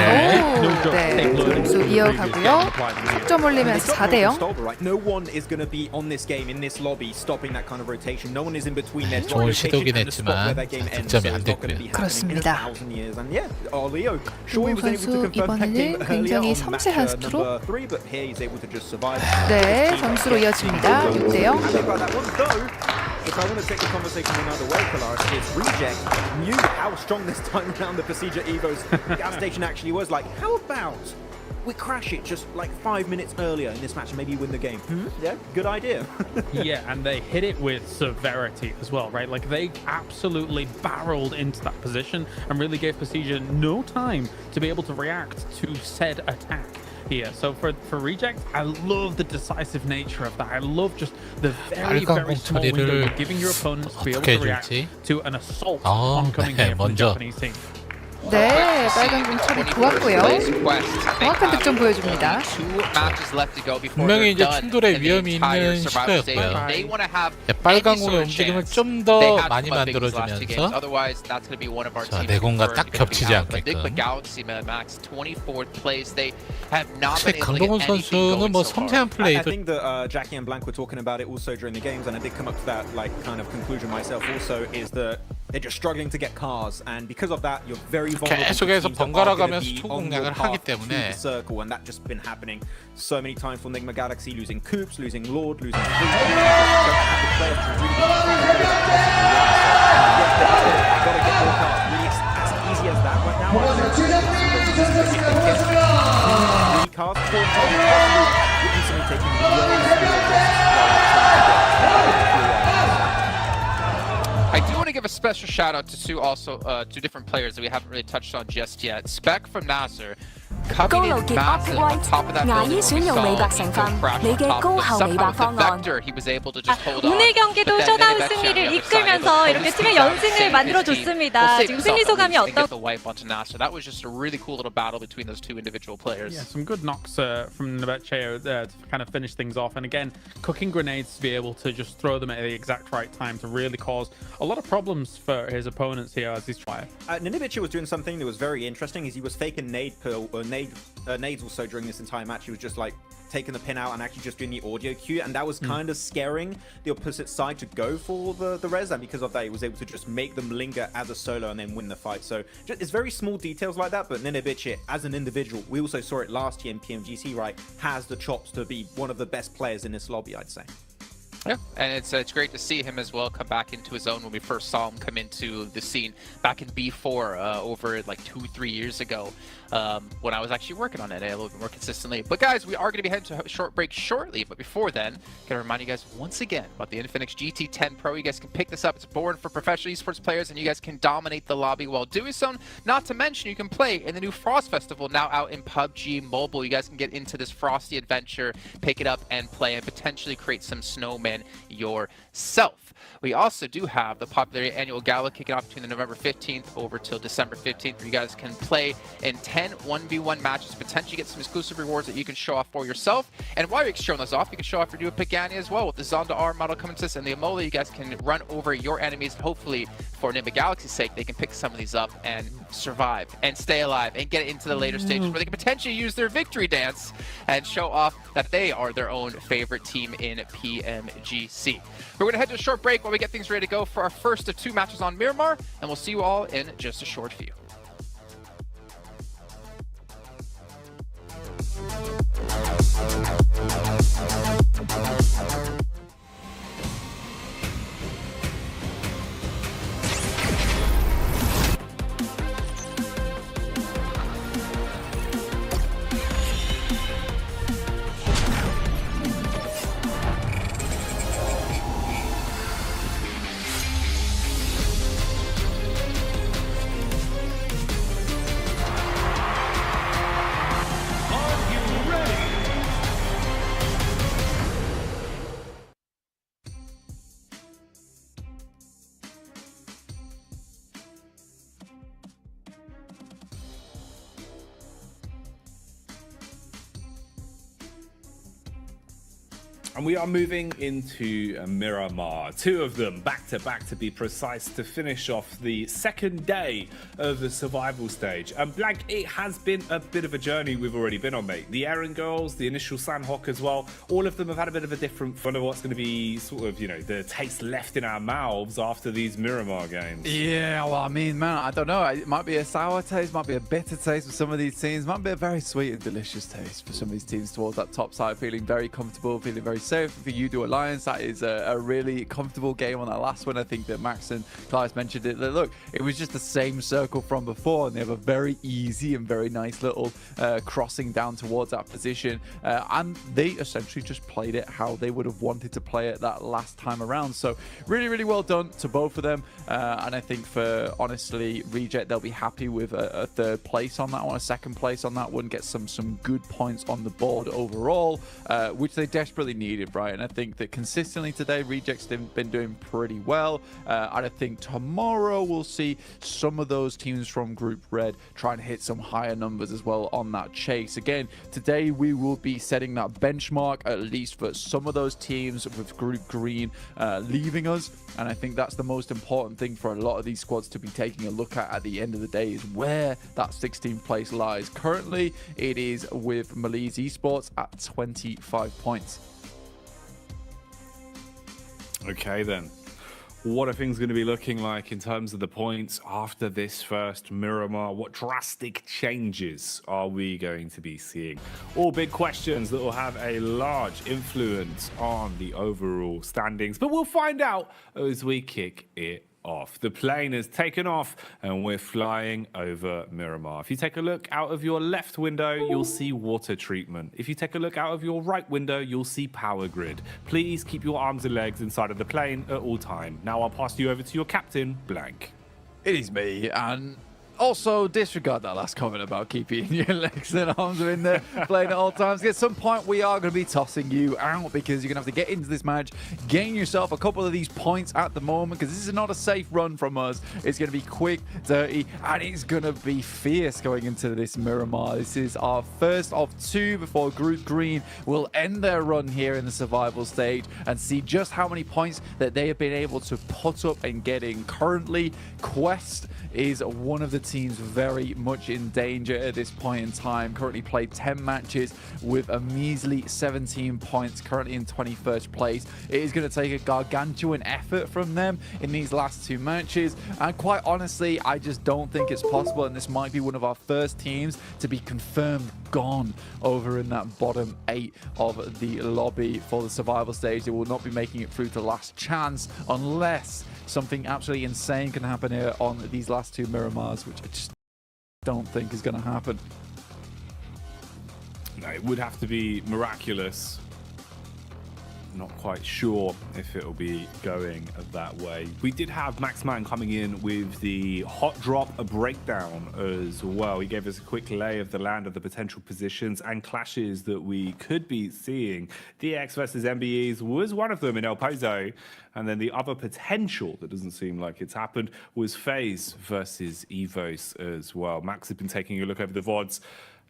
[SPEAKER 3] 네, 점수 이어가고요. 석점 올리면서 4대0.
[SPEAKER 7] No one is going to be on this game in this lobby stopping that kind of rotation. No one is in between their
[SPEAKER 4] 좋은
[SPEAKER 7] rotation
[SPEAKER 4] 시도긴
[SPEAKER 7] and the spot where
[SPEAKER 4] 했지만
[SPEAKER 7] that game ends.
[SPEAKER 4] 득점이
[SPEAKER 7] So
[SPEAKER 4] 안
[SPEAKER 7] it's not going to be
[SPEAKER 4] 됐고요.
[SPEAKER 7] happening in
[SPEAKER 3] 그렇습니다.
[SPEAKER 7] 1,000 years. And yeah, Leo sure he was able to
[SPEAKER 3] 선수
[SPEAKER 7] confirm that game
[SPEAKER 3] 이번에는
[SPEAKER 7] earlier
[SPEAKER 3] 굉장히
[SPEAKER 7] on
[SPEAKER 3] 섬세한
[SPEAKER 7] match
[SPEAKER 3] 스트로.
[SPEAKER 7] number 3, but here he's able to just survive.
[SPEAKER 3] 네, 점수로 이어집니다. 6대0.
[SPEAKER 7] Happy about that one, though. If I want to take the conversation another way, Polaris, it's Reject knew how strong this time around the Procedure Evo's gas station actually was. Like, how about we crash it just like 5 minutes earlier in this match and maybe win the game? Yeah, good idea.
[SPEAKER 8] Yeah, and they hit it with severity as well, right? Like they absolutely barreled into that position and really gave Procedure no time to be able to react to said attack here. So for Reject, I love the decisive nature of that. I love just the very small window you're giving your opponents to be able to react to an assault oncoming here from the Japanese team.
[SPEAKER 3] 네, 빨간 공 처리 좋았고요. 정확한 득점 보여줍니다.
[SPEAKER 4] 분명히 이제 충돌의 위험이 있는 시도였고요. 빨간 공의 움직임을 좀 더 많이 만들어주면서 자, 내 공과 딱 겹치지 않게끔. 사실 강동원 선수는 뭐 섬세한
[SPEAKER 7] I
[SPEAKER 4] 플레이도
[SPEAKER 7] think that Jackie and Blank were talking about it also during the games, and I did come up to that like kind of conclusion myself. Also, is that they're just struggling to get cars, and because of that, you're very vulnerable.
[SPEAKER 4] 계속해서
[SPEAKER 7] to teams that
[SPEAKER 4] 번갈아
[SPEAKER 7] are gonna
[SPEAKER 4] 가면서
[SPEAKER 7] be
[SPEAKER 4] 총
[SPEAKER 7] on your
[SPEAKER 4] 공략을 하기
[SPEAKER 7] path to
[SPEAKER 4] 때문에.
[SPEAKER 7] the circle, and that's just been happening so many times for Enigma Galaxy, losing Coops, losing Lord, losing. Easy as that right now. Cars, easily taking
[SPEAKER 6] I do want to give a special shout out to two different players that we haven't really touched on just yet. Spec from Nasser.
[SPEAKER 9] 高路傑 Optic White 牙醫選用美白成分，你嘅高效美白方案。
[SPEAKER 10] 오늘 경기도 쇼다운 승리를 이끌면서 이렇게 팀의 연승을 만들어줬습니다. 지금 승리 소감이 어떠?
[SPEAKER 6] That was just a really cool little battle between those two individual players.
[SPEAKER 8] Yeah, some good knocks from Nebetcheo to kind of finish things off. And again, cooking grenades to be able to just throw them at the exact right time to really cause a lot of problems for his opponents here as he's trying.
[SPEAKER 7] Ninibichi was doing something that was very interesting. Is he was faking nades also during this entire match. He was just like taking the pin out and actually just doing the audio cue, and that was kind of scaring the opposite side to go for the res, and because of that he was able to just make them linger as a solo and then win the fight. So it's very small details like that, but Ninibichi as an individual, we also saw it last year in PMGC, right, has the chops to be one of the best players in this lobby, I'd say.
[SPEAKER 6] Yeah, and it's great to see him as well come back into his own when we first saw him come into the scene back in B4 over like 2-3 years ago when I was actually working on it a little bit more consistently. But guys, we are going to be heading to a short break shortly, but before then, I'm going to remind you guys once again about the Infinix GT10 Pro. You guys can pick this up. It's born for professional esports players, and you guys can dominate the lobby while doing so. Not to mention, you can play in the new Frost Festival now out in PUBG Mobile. You guys can get into this frosty adventure, pick it up and play, and potentially create some snowmen yourself. We also do have the popular annual gala kicking off between the November 15th over till December 15th, where you guys can play in 10 1v1 matches, potentially get some exclusive rewards that you can show off for yourself. And while you're showing those off, you can show off your new Pagani as well with the Zonda R model coming to this and the Amola. You guys can run over your enemies, and hopefully for Nimba Galaxy's sake, they can pick some of these up and survive and stay alive and get into the later stages where they can potentially use their victory dance and show off that they are their own favorite team in PMGC. We're going to head to a short break while we get things ready to go for our first of 2 matches on Miramar, and we'll see you all in just a short few.
[SPEAKER 1] And we are moving into Miramar. 2 of them back to back, to be precise, to finish off the second day of the survival stage. And Blank, it has been a bit of a journey we've already been on, mate. The Eren girls, the initial Sandhawk as well, all of them have had a bit of a different fun of what's going to be sort of, you know, the taste left in our mouths after these Miramar games.
[SPEAKER 2] Yeah, well, I mean, man, I don't know. It might be a sour taste, might be a bitter taste for some of these teams, might be a very sweet and delicious taste for some of these teams towards that top side, feeling very comfortable, feeling very safe. For you Alliance, that is a really comfortable game on that last one. I think that Max and Clive mentioned it. Look, it was just the same circle from before, and they have a very easy and very nice little crossing down towards that position. And they essentially just played it how they would have wanted to play it that last time around. So really, really well done to both of them. And I think for, honestly, Reject, they'll be happy with a 3rd place on that one, a 2nd place on that one, get some good points on the board overall, which they desperately needed, right? And I think that consistently today, Reject's been doing pretty well. And I think tomorrow we'll see some of those teams from Group Red try and hit some higher numbers as well on that chase. Again, today we will be setting that benchmark, at least for some of those teams with Group Green leaving us. And I think that's the most important thing for a lot of these squads to be taking a look at the end of the day, is where that 16th place lies. Currently, it is with Malise Esports at 25 points.
[SPEAKER 1] Okay then, what are things going to be looking like in terms of the points after this first Miramar? What drastic changes are we going to be seeing? All big questions that will have a large influence on the overall standings, but we'll find out as we kick it off. The plane has taken off and we're flying over Miramar. If you take a look out of your left window, you'll see water treatment. If you take a look out of your right window, you'll see power grid. Please keep your arms and legs inside of the plane at all time. Now I'll pass you over to your captain, Blank.
[SPEAKER 2] It is me, and also disregard that last comment about keeping your legs and arms in the plane at all times. At some point, we are going to be tossing you out because you're going to have to get into this match, gain yourself a couple of these points at the moment, because this is not a safe run from us. It's going to be quick, dirty, and it's going to be fierce going into this Miramar. This is our first of 2 before Group Green will end their run here in the survival stage and see just how many points that they have been able to put up and get in. Currently, Quest is one of the teams very much in danger at this point in time. Currently played 10 matches with a measly 17 points, currently in 21st place. It is going to take a gargantuan effort from them in these last 2 matches, and quite honestly, I just don't think it's possible, and this might be one of our first teams to be confirmed gone over in that bottom 8 of the lobby for the survival stage. They will not be making it through to last chance unless something absolutely insane can happen here on these last 2 Miramars, which I just don't think is going to happen.
[SPEAKER 1] No, it would have to be miraculous. Not quite sure if it'll be going that way. We did have Maxman coming in with the hot drop breakdown as well. He gave us a quick lay of the land of the potential positions and clashes that we could be seeing. DX versus MBEs was one of them in El Pozo. And then the other potential that doesn't seem like it's happened was FaZe versus Evos as well. Max had been taking a look over the VODs.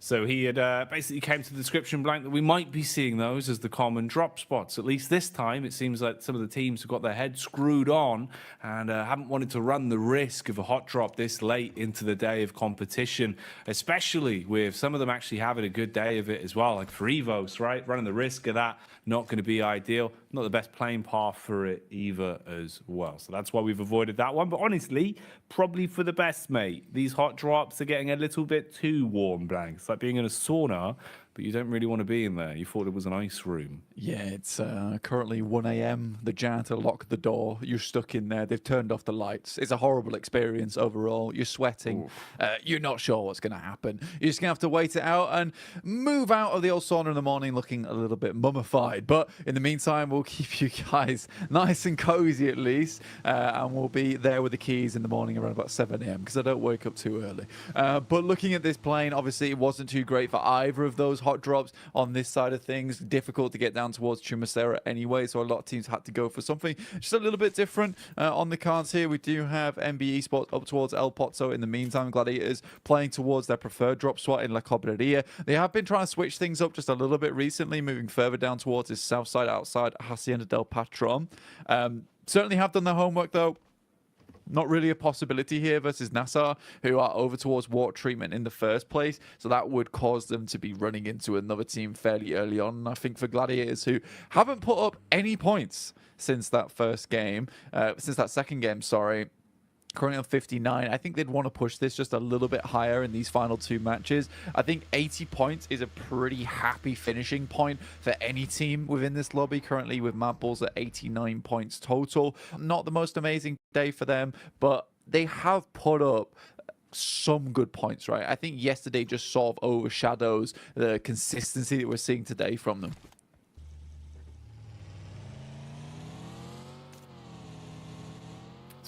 [SPEAKER 1] So he had basically came to the description blank that we might be seeing those as the common drop spots. At least this time, it seems like some of the teams have got their heads screwed on and haven't wanted to run the risk of a hot drop this late into the day of competition, especially with some of them actually having a good day of it as well. Like for Evos, right? Running the risk of that, not going to be ideal. Not the best playing path for it either as well. So that's why we've avoided that one. But honestly, probably for the best, mate. These hot drops are getting a little bit too warm, blank. It's like being in a sauna, but you don't really want to be in there. You thought it was an ice room.
[SPEAKER 2] Yeah, it's currently 1 a.m. The janitor locked the door. You're stuck in there. They've turned off the lights. It's a horrible experience overall. You're sweating. You're not sure what's going to happen. You're just going to have to wait it out and move out of the old sauna in the morning looking a little bit mummified. But in the meantime, we'll keep you guys nice and cozy at least. And we'll be there with the keys in the morning around about 7 a.m. because I don't wake up too early. But looking at this plane, obviously it wasn't too great for either of those hot drops on this side of things. Difficult to get down towards Chumacera anyway, so a lot of teams had to go for something just a little bit different. On the cards here, we do have MBE Sports up towards El Pozo. In the meantime, Gladiators playing towards their preferred drop spot in La Cobreria. They have been trying to switch things up just a little bit recently, moving further down towards this south side outside Hacienda del Patron. Certainly have done their homework though. Not really a possibility here versus Nassar, who are over towards water treatment in the first place. So that would cause them to be running into another team fairly early on. And I think for Gladiators, who haven't put up any points since that second game, sorry, currently on 59. I think they'd want to push this just a little bit higher in these final 2 matches. I think 80 points is a pretty happy finishing point for any team within this lobby. Currently with Mad Bulls at 89 points total. Not the most amazing day for them, but they have put up some good points, right? I think yesterday just sort of overshadows the consistency that we're seeing today from them.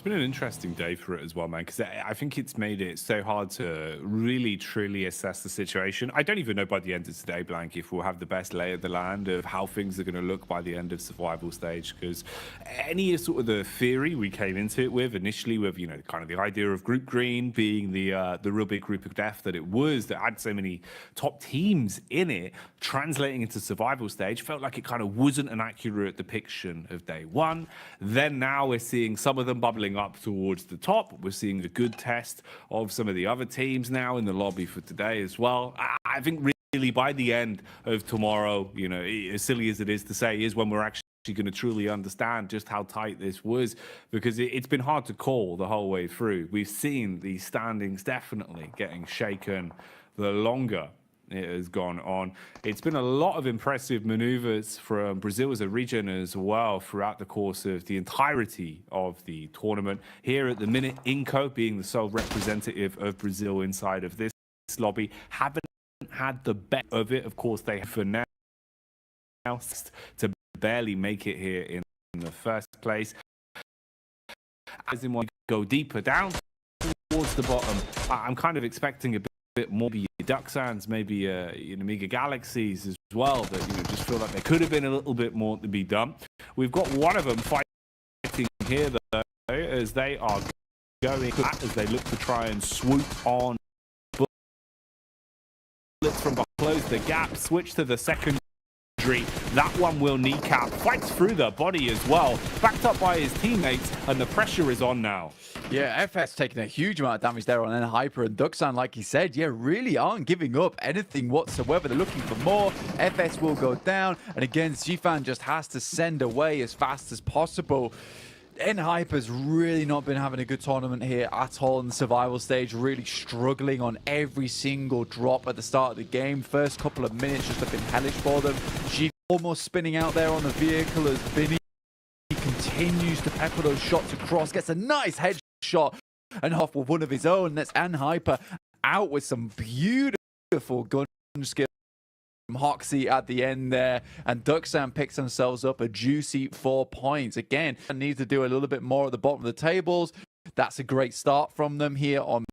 [SPEAKER 1] Been an interesting day for it as well, man, because I think it's made it so hard to really truly assess the situation. I don't even know by the end of today, Blank, if we'll have the best lay of the land of how things are going to look by the end of survival stage, because any sort of the theory we came into it with initially, with, you know, kind of the idea of Group Green being the real big group of death that it was, that had so many top teams in it, translating into survival stage, felt like it kind of wasn't an accurate depiction of day one. Then now we're seeing some of them bubbling up towards the top. We're seeing a good test of some of the other teams now in the lobby for today as well. I think really by the end of tomorrow, you know, as silly as it is to say, is when we're actually going to truly understand just how tight this was, because it's been hard to call the whole way through. We've seen the standings definitely getting shaken the longer it has gone on. It's been a lot of impressive maneuvers from Brazil as a region as well throughout the course of the entirety of the tournament. Here at the minute, Inco, being the sole representative of Brazil inside of this lobby, haven't had the best of it. Of course, they have for now to barely make it here in the first place. As in, want to go deeper down towards the bottom, I'm kind of expecting a bit more, maybe Duxans, maybe Mega Galaxies as well, that, you know, just feel like there could have been a little bit more to be done. We've got one of them fighting here though, as they are going back, as they look to try and swoop on bullets from behind, close the gap, switch to the second injury. That one will kneecap, fights through the body as well, backed up by his teammates, and the pressure is on now.
[SPEAKER 2] Yeah, FS taking a huge amount of damage there on Hyper, and Duxan, like he said, yeah, really aren't giving up anything whatsoever. They're looking for more. FS will go down, and again, Zifan just has to send away as fast as possible. Hyper's really not been having a good tournament here at all in the survival stage, really struggling on every single drop at the start of the game. First couple of minutes just looking hellish for them. G almost spinning out there on the vehicle as Vinny continues to pepper those shots across, gets a nice headshot and off with one of his own. That's Hyper out with some beautiful gun skills from Hoxie at the end there, and Duxan picks themselves up a juicy 4 points. Again, need to do a little bit more at the bottom of the tables. That's a great start from them here on.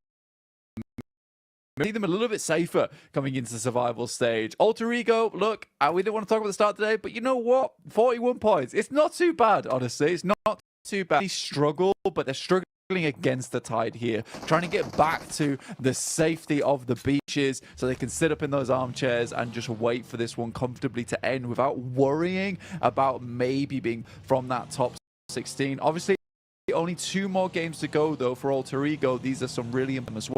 [SPEAKER 2] See them a little bit safer coming into the survival stage. Alter Ego, look, we didn't want to talk about the start today, but you know what? 41 points. It's not too bad, honestly. It's not too bad. They struggle, but they're struggling against the tide here, trying to get back to the safety of the beaches so they can sit up in those armchairs and just wait for this one comfortably to end without worrying about maybe being from that top 16. Obviously, only 2 more games to go, though, for Alter Ego. These are some really important as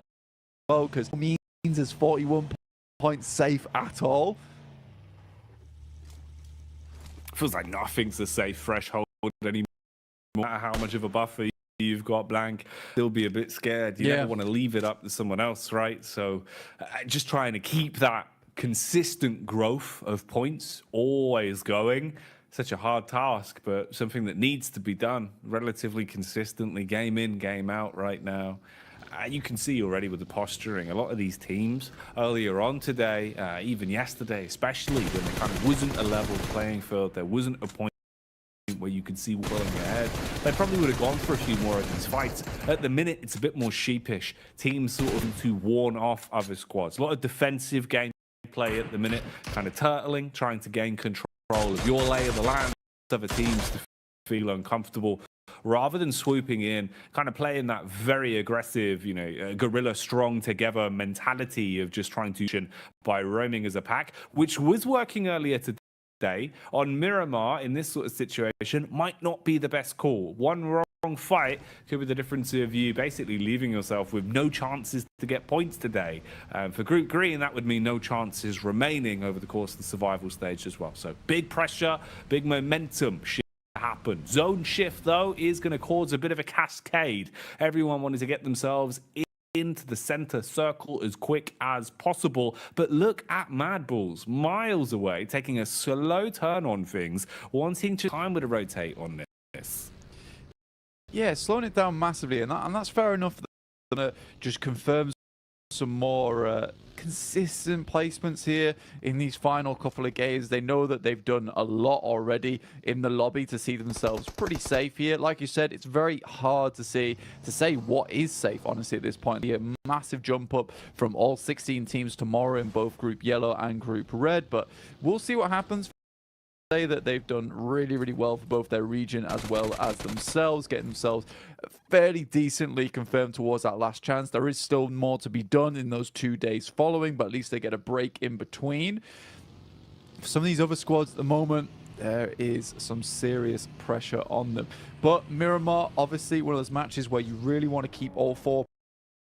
[SPEAKER 2] well, because it means it's 41 points safe at all.
[SPEAKER 1] Feels like nothing's a safe threshold anymore. No matter how much of a buffer you've got, Blank, still be a bit scared. You never want to leave it up to someone else, right? So just trying to keep that consistent growth of points always going. Such a hard task, but something that needs to be done relatively consistently, game in, game out right now. You can see already with the posturing, a lot of these teams earlier on today, even yesterday, especially when there kind of wasn't a level playing field, there wasn't a point where you could see going ahead, they probably would have gone for a few more of these fights. At the minute, it's a bit more sheepish. Teams sort of to warn off other squads. A lot of defensive gameplay at the minute, kind of turtling, trying to gain control of your lay of the land, other teams to feel uncomfortable, rather than swooping in, kind of playing that very aggressive, you know, guerrilla strong together mentality of just trying to by roaming as a pack, which was working earlier today. On Miramar in this sort of situation might not be the best call. One wrong fight could be the difference of you basically leaving yourself with no chances to get points today. For Group Green, that would mean no chances remaining over the course of the survival stage as well. So big pressure, big momentum shift happen. Zone shift, though, is going to cause a bit of a cascade. Everyone wanted to get themselves into the center circle as quick as possible, but look at Mad Balls miles away, taking a slow turn on things, wanting to time with a rotate on this.
[SPEAKER 2] Yeah, slowing it down massively, and that's fair enough. That just confirms some more consistent placements here in these final couple of games. They know that they've done a lot already in the lobby to see themselves pretty safe here. Like you said, it's very hard to say what is safe, honestly, at this point. A massive jump up from all 16 teams tomorrow in both Group Yellow and Group Red, but we'll see what happens. Say that they've done really, really well for both their region as well as themselves, getting themselves fairly decently confirmed towards that last chance. There is still more to be done in those 2 days following, but at least they get a break in between. For some of these other squads at the moment, there is some serious pressure on them. But Miramar, obviously, one of those matches where you really want to keep all 4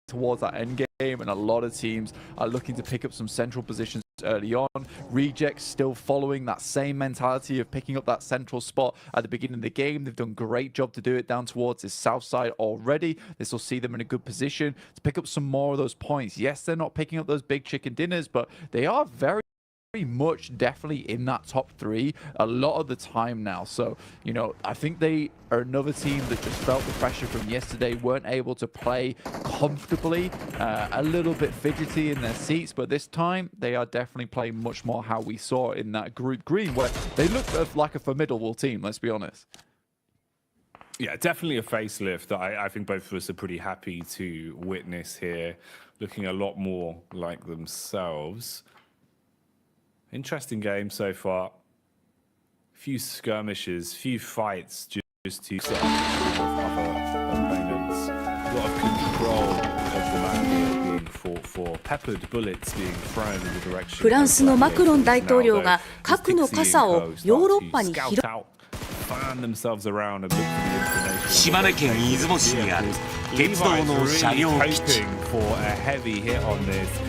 [SPEAKER 2] towards that end game, and a lot of teams are looking to pick up some central positions early on. Rejects still following that same mentality of picking up that central spot at the beginning of the game. They've done a great job to do it down towards this south side already. This will see them in a good position to pick up some more of those points. Yes, they're not picking up those big chicken dinners, but they are very much definitely in that top 3 a lot of the time now. So, you know, I think they are another team that just felt the pressure from yesterday, weren't able to play comfortably, a little bit fidgety in their seats, but this time they are definitely playing much more how we saw in that Group Green, where they looked like a formidable team, let's be honest.
[SPEAKER 1] Yeah, definitely a facelift that I think both of us are pretty happy to witness here, looking a lot more like themselves. Interesting game so far. Few skirmishes, few fights just to set up other opponents. A lot of control of the map here being fought
[SPEAKER 9] フランスのマクロン大統領が核の傘をヨーロッパに広げ
[SPEAKER 11] 島根県出雲市にある鉄道の車両基地。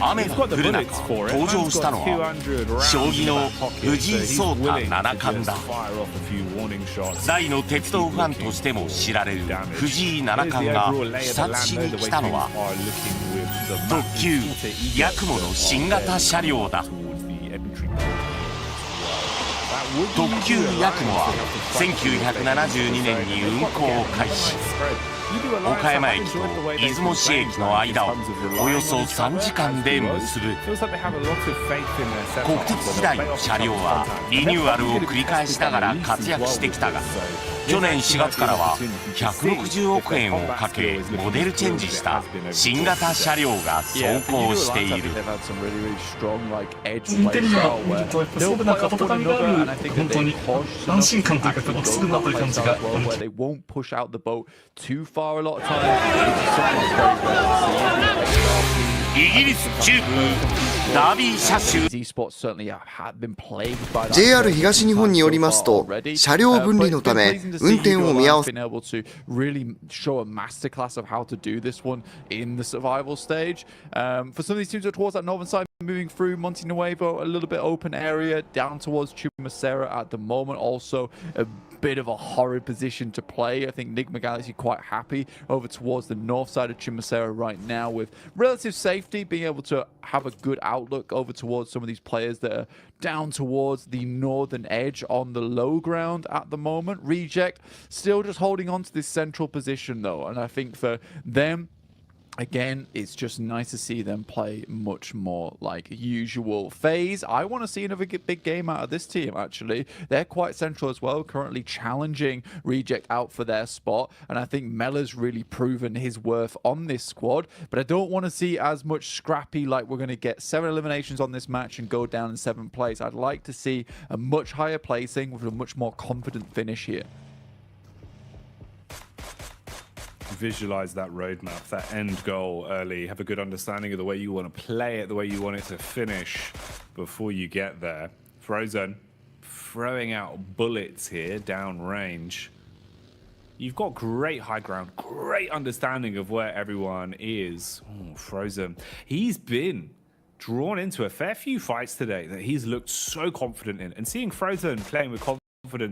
[SPEAKER 11] 雨が降る中登場したのは将棋の藤井聡太七冠だ。大の鉄道ファンとしても知られる藤井七冠が視察しに来たのは特急やくもの新型車両だ。特急やくもは1972年に運行を開始。岡山駅と出雲市駅の間をおよそ3時間で結ぶ。国鉄時代の車両はリニューアルを繰り返しながら活躍してきたが、去年4月からは160億円をかけモデルチェンジした新型車両が走行している。
[SPEAKER 12] 運転時は見るとやっぱすごくなんか温かみがある、本当に安心感というかまっすぐなという感じが。
[SPEAKER 11] イギリス中部ダービー車種。
[SPEAKER 13] JR 東日本によりますと、車両分離のため運転を見合わせ。
[SPEAKER 2] Moving through Monte Nuevo, a little bit open area down towards Chumacera at the moment. Also, a bit of a horrid position to play. I think Nick McGallagher quite happy over towards the north side of Chumacera right now with relative safety, being able to have a good outlook over towards some of these players that are down towards the northern edge on the low ground at the moment. Reject still just holding on to this central position though, and I think for them, again, it's just nice to see them play much more like usual. FaZe, I want to see another big game out of this team, actually. They're quite central as well, currently challenging Reject out for their spot. And I think Mela's really proven his worth on this squad. But I don't want to see as much scrappy, like we're going to get 7 eliminations on this match and go down in 7th place. I'd like to see a much higher placing with a much more confident finish here.
[SPEAKER 1] Visualize that roadmap, that end goal early. Have a good understanding of the way you want to play it, the way you want it to finish before you get there. Frozen throwing out bullets here down range. You've got great high ground, great understanding of where everyone is. Ooh, Frozen, he's been drawn into a fair few fights today that he's looked so confident in, and seeing Frozen playing with confidence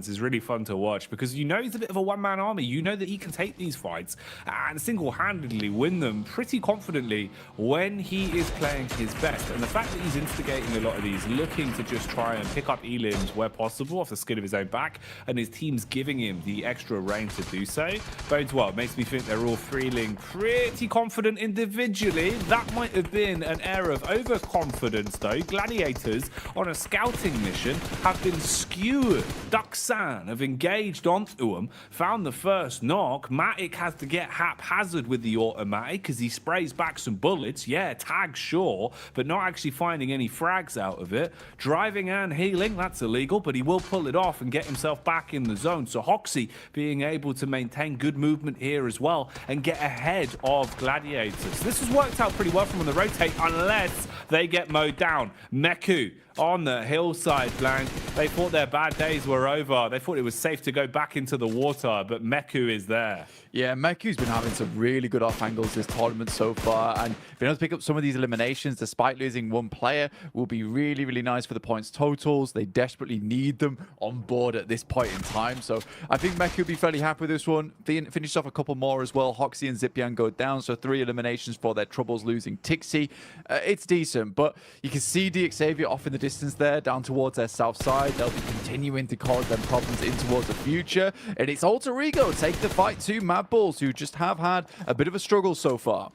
[SPEAKER 1] is really fun to watch because you know he's a bit of a one-man army. You know that he can take these fights and single-handedly win them pretty confidently when he is playing his best. And the fact that he's instigating a lot of these, looking to just try and pick up elims where possible off the skin of his own back, and his team's giving him the extra range to do so, bodes well. Makes me think they're all feeling pretty confident individually. That might have been an air of overconfidence though. Gladiators on a scouting mission have been skewered. San have engaged onto him, found the first knock. Matic has to get haphazard with the automatic because he sprays back some bullets. Yeah, tag sure, but not actually finding any frags out of it. Driving and healing, that's illegal, but he will pull it off and get himself back in the zone. So Hoxie being able to maintain good movement here as well and get ahead of Gladiators. This has worked out pretty well from on the rotate unless they get mowed down. Meku on the hillside flank. They thought their bad days were over. They thought it was safe to go back into the water, but Meku is there.
[SPEAKER 2] Yeah, Meku's been having some really good off angles this tournament so far, and being able to pick up some of these eliminations despite losing one player will be really, really nice for the points totals. They desperately need them on board at this point in time, so I think Meku will be fairly happy with this one. Finished off a couple more as well. Hoxie and Zipian go down, so 3 eliminations for their troubles losing Tixi. It's decent, but you can see DXavier off in the distance there, down towards their south side. They'll be continuing to cause them problems in towards the future, and it's Alter Ego take the fight to Mad Bulls, who just have had a bit of a struggle so far.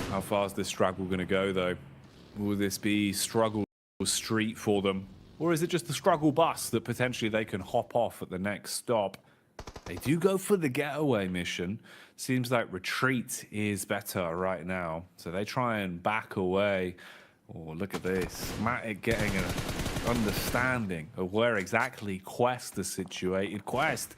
[SPEAKER 1] How far is this struggle going to go, though? Will this be struggle street for them? Or is it just the struggle bus that potentially they can hop off at the next stop? They do go for the getaway mission. Seems like retreat is better right now. So they try and back away. Oh, look at this. Matic getting an understanding of where exactly Quest is situated. Quest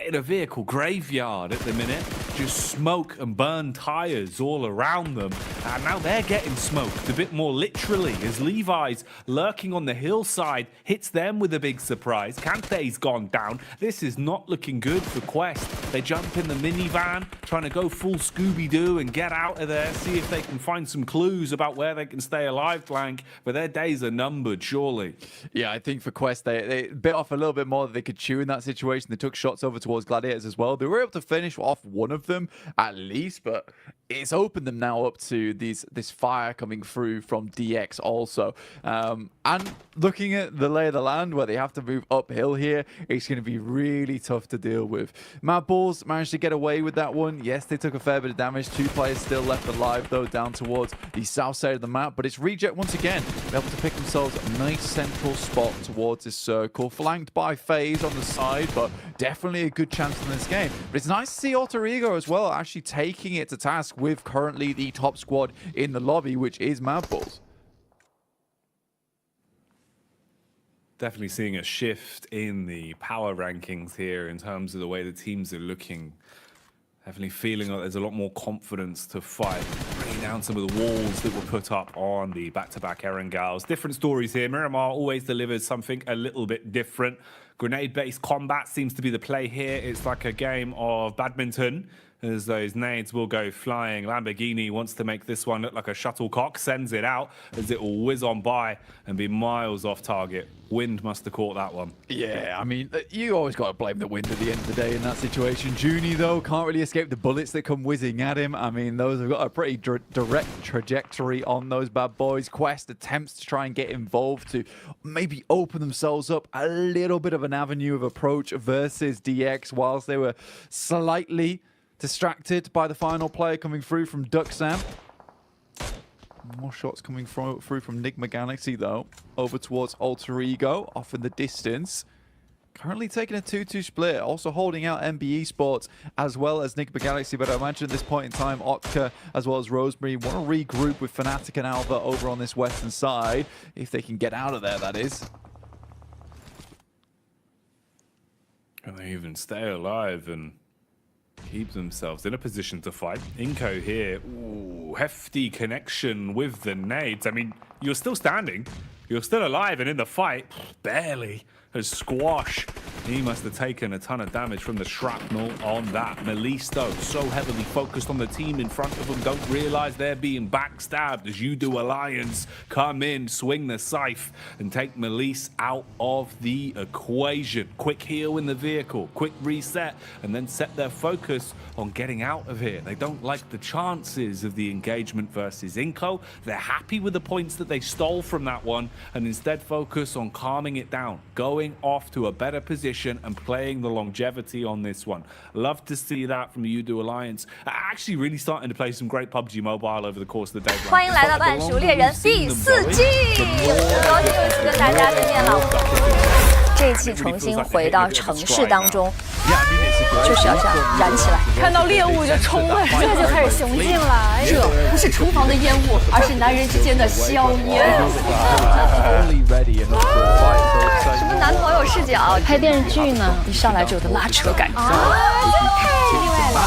[SPEAKER 1] in a vehicle graveyard at the minute. just smoke and burn tires all around them. And now they're getting smoked a bit more literally as Levi's lurking on the hillside hits them with a big surprise. Kante's gone down. This is not looking good for Quest. They jump in the minivan, trying to go full Scooby-Doo and get out of there, see if they can find some clues about where they can stay alive, Blank. But their days are numbered, surely.
[SPEAKER 2] Yeah, I think for Quest, they bit off a little bit more than they could chew in that situation. They took shots over towards Gladiators as well. They were able to finish off one of them at least, but it's opened them now up to this fire coming through from DX also. And looking at the lay of the land where they have to move uphill here, it's going to be really tough to deal with. Mad Bulls managed to get away with that one. Yes, they took a fair bit of damage. 2 players still left alive though down towards the south side of the map, but it's Reject once again able to pick themselves a nice central spot towards this circle, flanked by FaZe on the side, but definitely a good chance in this game. But it's nice to see Alter Ego as well actually taking it to task with currently the top squad in the lobby, which is Mad Bulls.
[SPEAKER 1] Definitely seeing a shift in the power rankings here in terms of the way the teams are looking. Definitely feeling like there's a lot more confidence to fight, bringing down some of the walls that were put up on the back-to-back Erangels. Different stories here. Miramar always delivers something a little bit different. Grenade-based combat seems to be the play here. It's like a game of badminton, as those nades will go flying. Lamborghini wants to make this one look like a shuttlecock, sends it out as it will whiz on by and be miles off target. Wind must have caught that one.
[SPEAKER 2] Yeah, I mean, you always got to blame the wind at the end of the day in that situation. Junie, though, can't really escape the bullets that come whizzing at him. I mean, those have got a pretty direct trajectory on those bad boys. Quest attempts to try and get involved to maybe open themselves up a little bit of an avenue of approach versus DX whilst they were slightly distracted by the final player coming through from Ducksam. More shots coming through from Enigma Galaxy, though. Over towards Alter Ego, off in the distance. Currently taking a 2-2 split, also holding out MBE Sports as well as Enigma Galaxy. But I imagine at this point in time, Otka as well as Rosemary want to regroup with Fnatic and Alva over on this western side. If they can get out of there, that is.
[SPEAKER 1] And they even stay alive and keep themselves in a position to fight. Inko here, ooh, hefty connection with the nades. I mean, you're still standing, you're still alive, and in the fight, barely has Squash. He must have taken a ton of damage from the shrapnel on that. Melisto, so heavily focused on the team in front of them, don't realize they're being backstabbed as You Do Alliance come in, swing the scythe, and take Melise out of the equation. Quick heal in the vehicle, quick reset, and then set their focus on getting out of here. They don't like the chances of the engagement versus Inko. They're happy with the points that they stole from that one, and instead focus on calming it down, going off to a better position and playing the longevity on this one. Love to see that from the You Do Alliance. Actually really starting to play some great PUBG Mobile over the course of the day.
[SPEAKER 9] 欢迎来到半熟猎人第4季，很高兴又一次跟大家见面了。这一期重新回到城市当中，就是要这样燃起来，
[SPEAKER 10] 看到猎物就冲了，
[SPEAKER 9] 这就开始雄竞了。这不是厨房的烟雾，而是男人之间的硝烟。什么男朋友视角？拍电视剧呢？一上来就有的拉扯感。啊，太厉害了！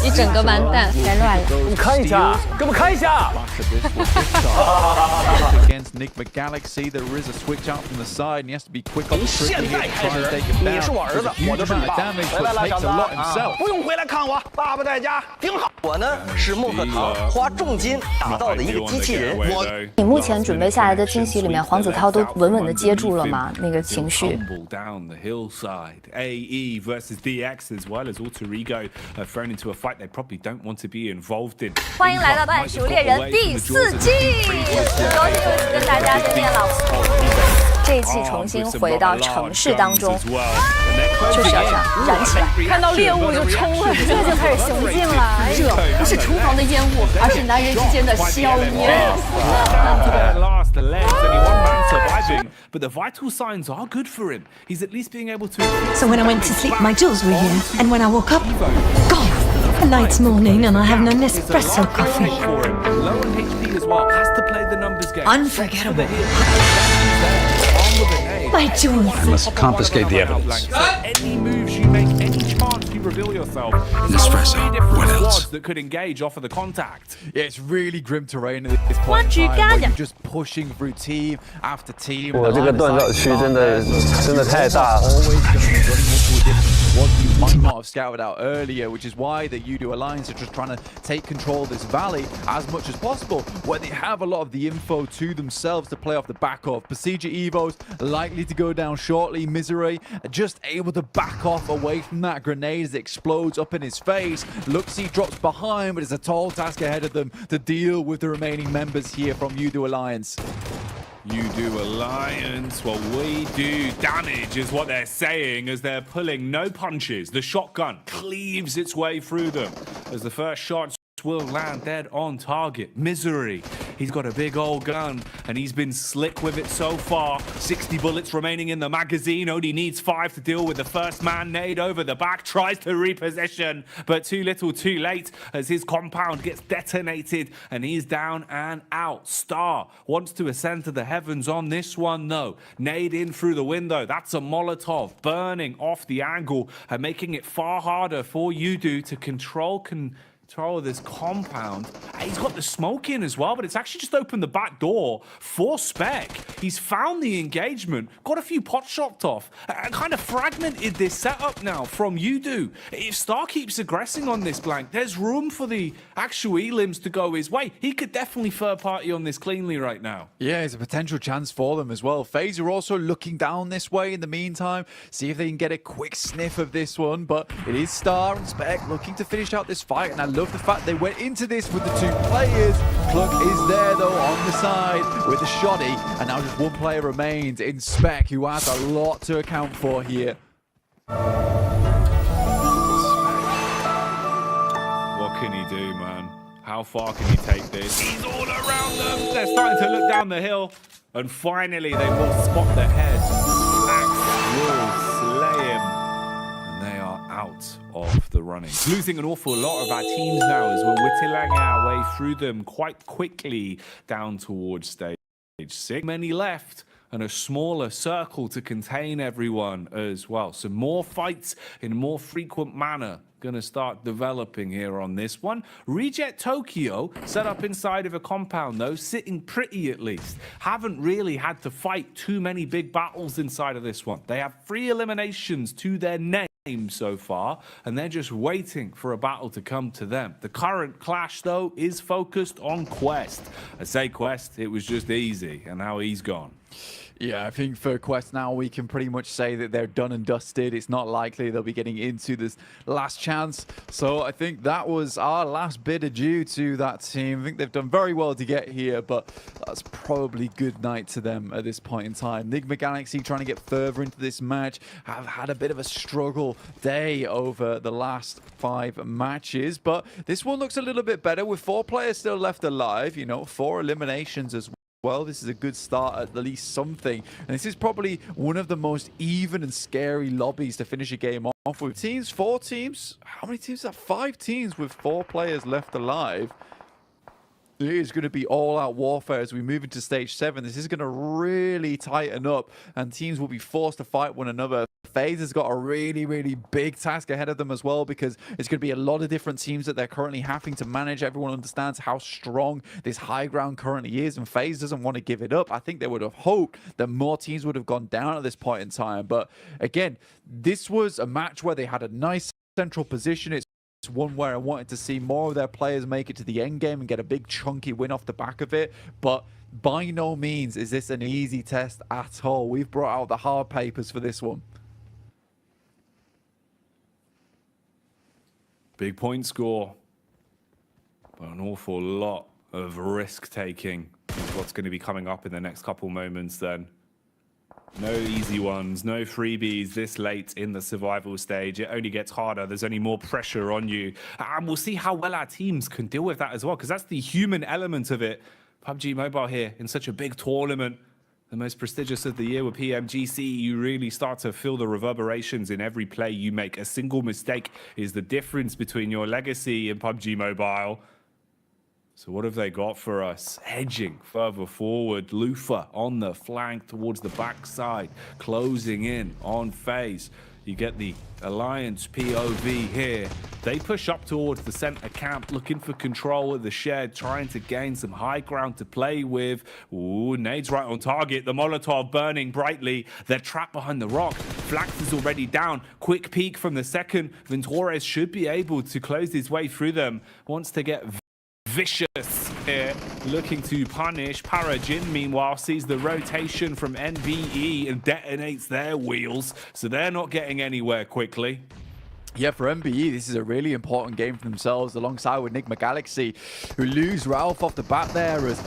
[SPEAKER 9] 一整个完蛋，该乱了。
[SPEAKER 14] 我们看一下，给我们看一下。
[SPEAKER 2] Against Enigma Galaxy, there is a switch out from the side, and he has to be quick on the trigger here to try and take it down.
[SPEAKER 14] 你是我儿子，我就是你爸。回来了，长子，不用回来看我，爸爸在家挺好。我呢是莫克堂花重金打造的一个机器人。
[SPEAKER 9] 你目前准备下来的惊喜里面，黄子韬都稳稳的接住了吗？那个情绪。
[SPEAKER 1] Down the hillside, AE versus DX as well as Alter Ego thrown into a fight they probably don't want to be involved in.
[SPEAKER 9] 欢迎来到半熟猎人第4季，很高兴又一次跟大家见面了。这一期重新回到城市当中，就是要这样燃起来，
[SPEAKER 10] 看到猎物就冲了，
[SPEAKER 9] 这就开始雄竞了。这不是厨房的烟雾，而是男人之间的硝烟。
[SPEAKER 1] But the vital signs are good for him. He's at least being able to.
[SPEAKER 15] So when I went to sleep, my jewels were here, and when I woke up, gone. The night's morning, and I have no Nespresso coffee.
[SPEAKER 1] Low on HP as well. Has to play the numbers game.
[SPEAKER 15] Unforgettable. My jewels.
[SPEAKER 5] I must confiscate the evidence.
[SPEAKER 1] Any moves you make, any chance you reveal yourself. There's 3 different squads that could engage off of the contact.
[SPEAKER 2] Yeah, it's really grim terrain at this point in time, where you're just pushing through team after team.
[SPEAKER 16] 我这个锻造区真的太大了。
[SPEAKER 2] What you might not have scouted out earlier, which is why the Udo Alliance are just trying to take control of this valley as much as possible, where they have a lot of the info to themselves to play off the back of. Pasija Evos likely to go down shortly. Misery just able to back off away from that grenade as it explodes up in his face. Luxie drops behind, but it's a tall task ahead of them to deal with the remaining members here from Udo Alliance.
[SPEAKER 1] You do alliance, well we do damage is what they're saying as they're pulling no punches. The shotgun cleaves its way through them as the first shots will land dead on target. Misery, he's got a big old gun and he's been slick with it so far. 60 bullets remaining in the magazine, only needs 5 to deal with the first man. Nade over the back, tries to reposition, but too little too late as his compound gets detonated and he's down and out. Star wants to ascend to the heavens on this one though. Nade in through the window, that's a Molotov burning off the angle and making it far harder for Udo to control this compound. He's got the smoke in as well, but it's actually just opened the back door for Spec. He's found the engagement, got a few pots chopped off, and kind of fragmented this setup now from Udo. If Star keeps aggressing on this blank, there's room for the actual elims to go his way. He could definitely third party on this cleanly right now.
[SPEAKER 2] Yeah, it's a potential chance for them as well. FaZe are also looking down this way in the meantime, see if they can get a quick sniff of this one, but it is Star and Spec looking to finish out this fight, and I love the fact they went into this with the 2 players. Cluck is there though on the side with the shoddy, and now just 1 player remains in Spec, who has a lot to account for here.
[SPEAKER 1] What can he do, man? How far can he take this? He's all around them. They're starting to look down the hill, and finally they will spot the head. Axe will slay him, and they are out of the running. Losing an awful lot of our teams now as we're whittling our way through them quite quickly down towards stage 6. Many left and a smaller circle to contain everyone as well. So more fights in a more frequent manner going to start developing here on this one. Reject Tokyo set up inside of a compound though, sitting pretty at least. Haven't really had to fight too many big battles inside of this one. They have 3 eliminations to their name so far, and they're just waiting for a battle to come to them. The current clash though is focused on Quest. I say Quest, it was just easy, and now he's gone.
[SPEAKER 2] Yeah, I think for Quest now, we can pretty much say that they're done and dusted. It's not likely they'll be getting into this last chance. So I think that was our last bit of due to that team. I think they've done very well to get here, but that's probably good night to them at this point in time. Enigma Galaxy trying to get further into this match have had a bit of a struggle day over the last 5 matches, but this one looks a little bit better with 4 players still left alive, you know, 4 eliminations as well. This is a good start, at least something. And this is probably one of the most even and scary lobbies to finish a game off with. 4 teams. How many teams are 5 teams with 4 players left alive? It is going to be all-out warfare as we move into stage 7. This is going to really tighten up, and teams will be forced to fight one another. FaZe has got a really, really big task ahead of them as well, because it's going to be a lot of different teams that they're currently having to manage. Everyone understands how strong this high ground currently is, and FaZe doesn't want to give it up. I think they would have hoped that more teams would have gone down at this point in time. But again, this was a match where they had a nice central position. It's one where I wanted to see more of their players make it to the end game and get a big chunky win off the back of it. But by no means is this an easy test at all. We've brought out the hard papers for this one.
[SPEAKER 1] Big point score, but an awful lot of risk taking is what's going to be coming up in the next couple moments then. No easy ones, no freebies this late in the survival stage. It only gets harder. There's only more pressure on you. And we'll see how well our teams can deal with that as well, because that's the human element of it. PUBG Mobile here in such a big tournament, the most prestigious of the year with PMGC, you really start to feel the reverberations in every play you make. A single mistake is the difference between your legacy and PUBG Mobile. So what have they got for us? Hedging further forward. Lufa on the flank towards the backside, closing in on FaZe. You get the Alliance POV here. They push up towards the center camp, looking for control of the shed, trying to gain some high ground to play with. Ooh, nades right on target. The Molotov burning brightly. They're trapped behind the rock. Flax is already down. Quick peek from the second. Ventores should be able to close his way through them. Wants to get vicious here, looking to punish. Parajin, meanwhile, sees the rotation from NBE and detonates their wheels, so they're not getting anywhere quickly.
[SPEAKER 2] Yeah, for MBE, this is a really important game for themselves, alongside with Enigma Galaxy, who lose Ralph off the bat there as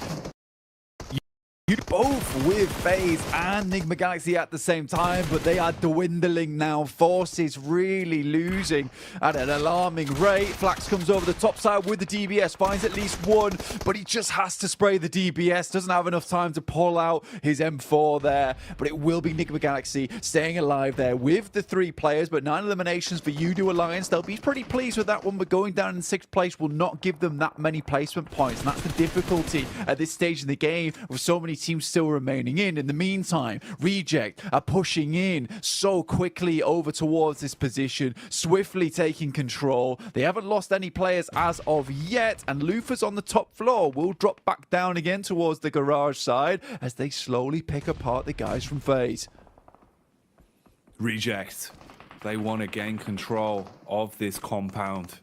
[SPEAKER 2] both with FaZe and Enigma Galaxy at the same time, but they are dwindling now. Forces really losing at an alarming rate. Flax comes over the top side with the DBS, finds at least one, but he just has to spray the DBS. Doesn't have enough time to pull out his M4 there, but it will be Enigma Galaxy staying alive there with the 3 players, but 9 eliminations for Udo Alliance. They'll be pretty pleased with that one, but going down in 6th place will not give them that many placement points, and that's the difficulty at this stage in the game with so many teams still remaining in. In the meantime, Reject are pushing in so quickly over towards this position, swiftly taking control. They haven't lost any players as of yet, and Lufa's on the top floor will drop back down again towards the garage side as they slowly pick apart the guys from FaZe.
[SPEAKER 1] Reject. They want to gain control of this compound.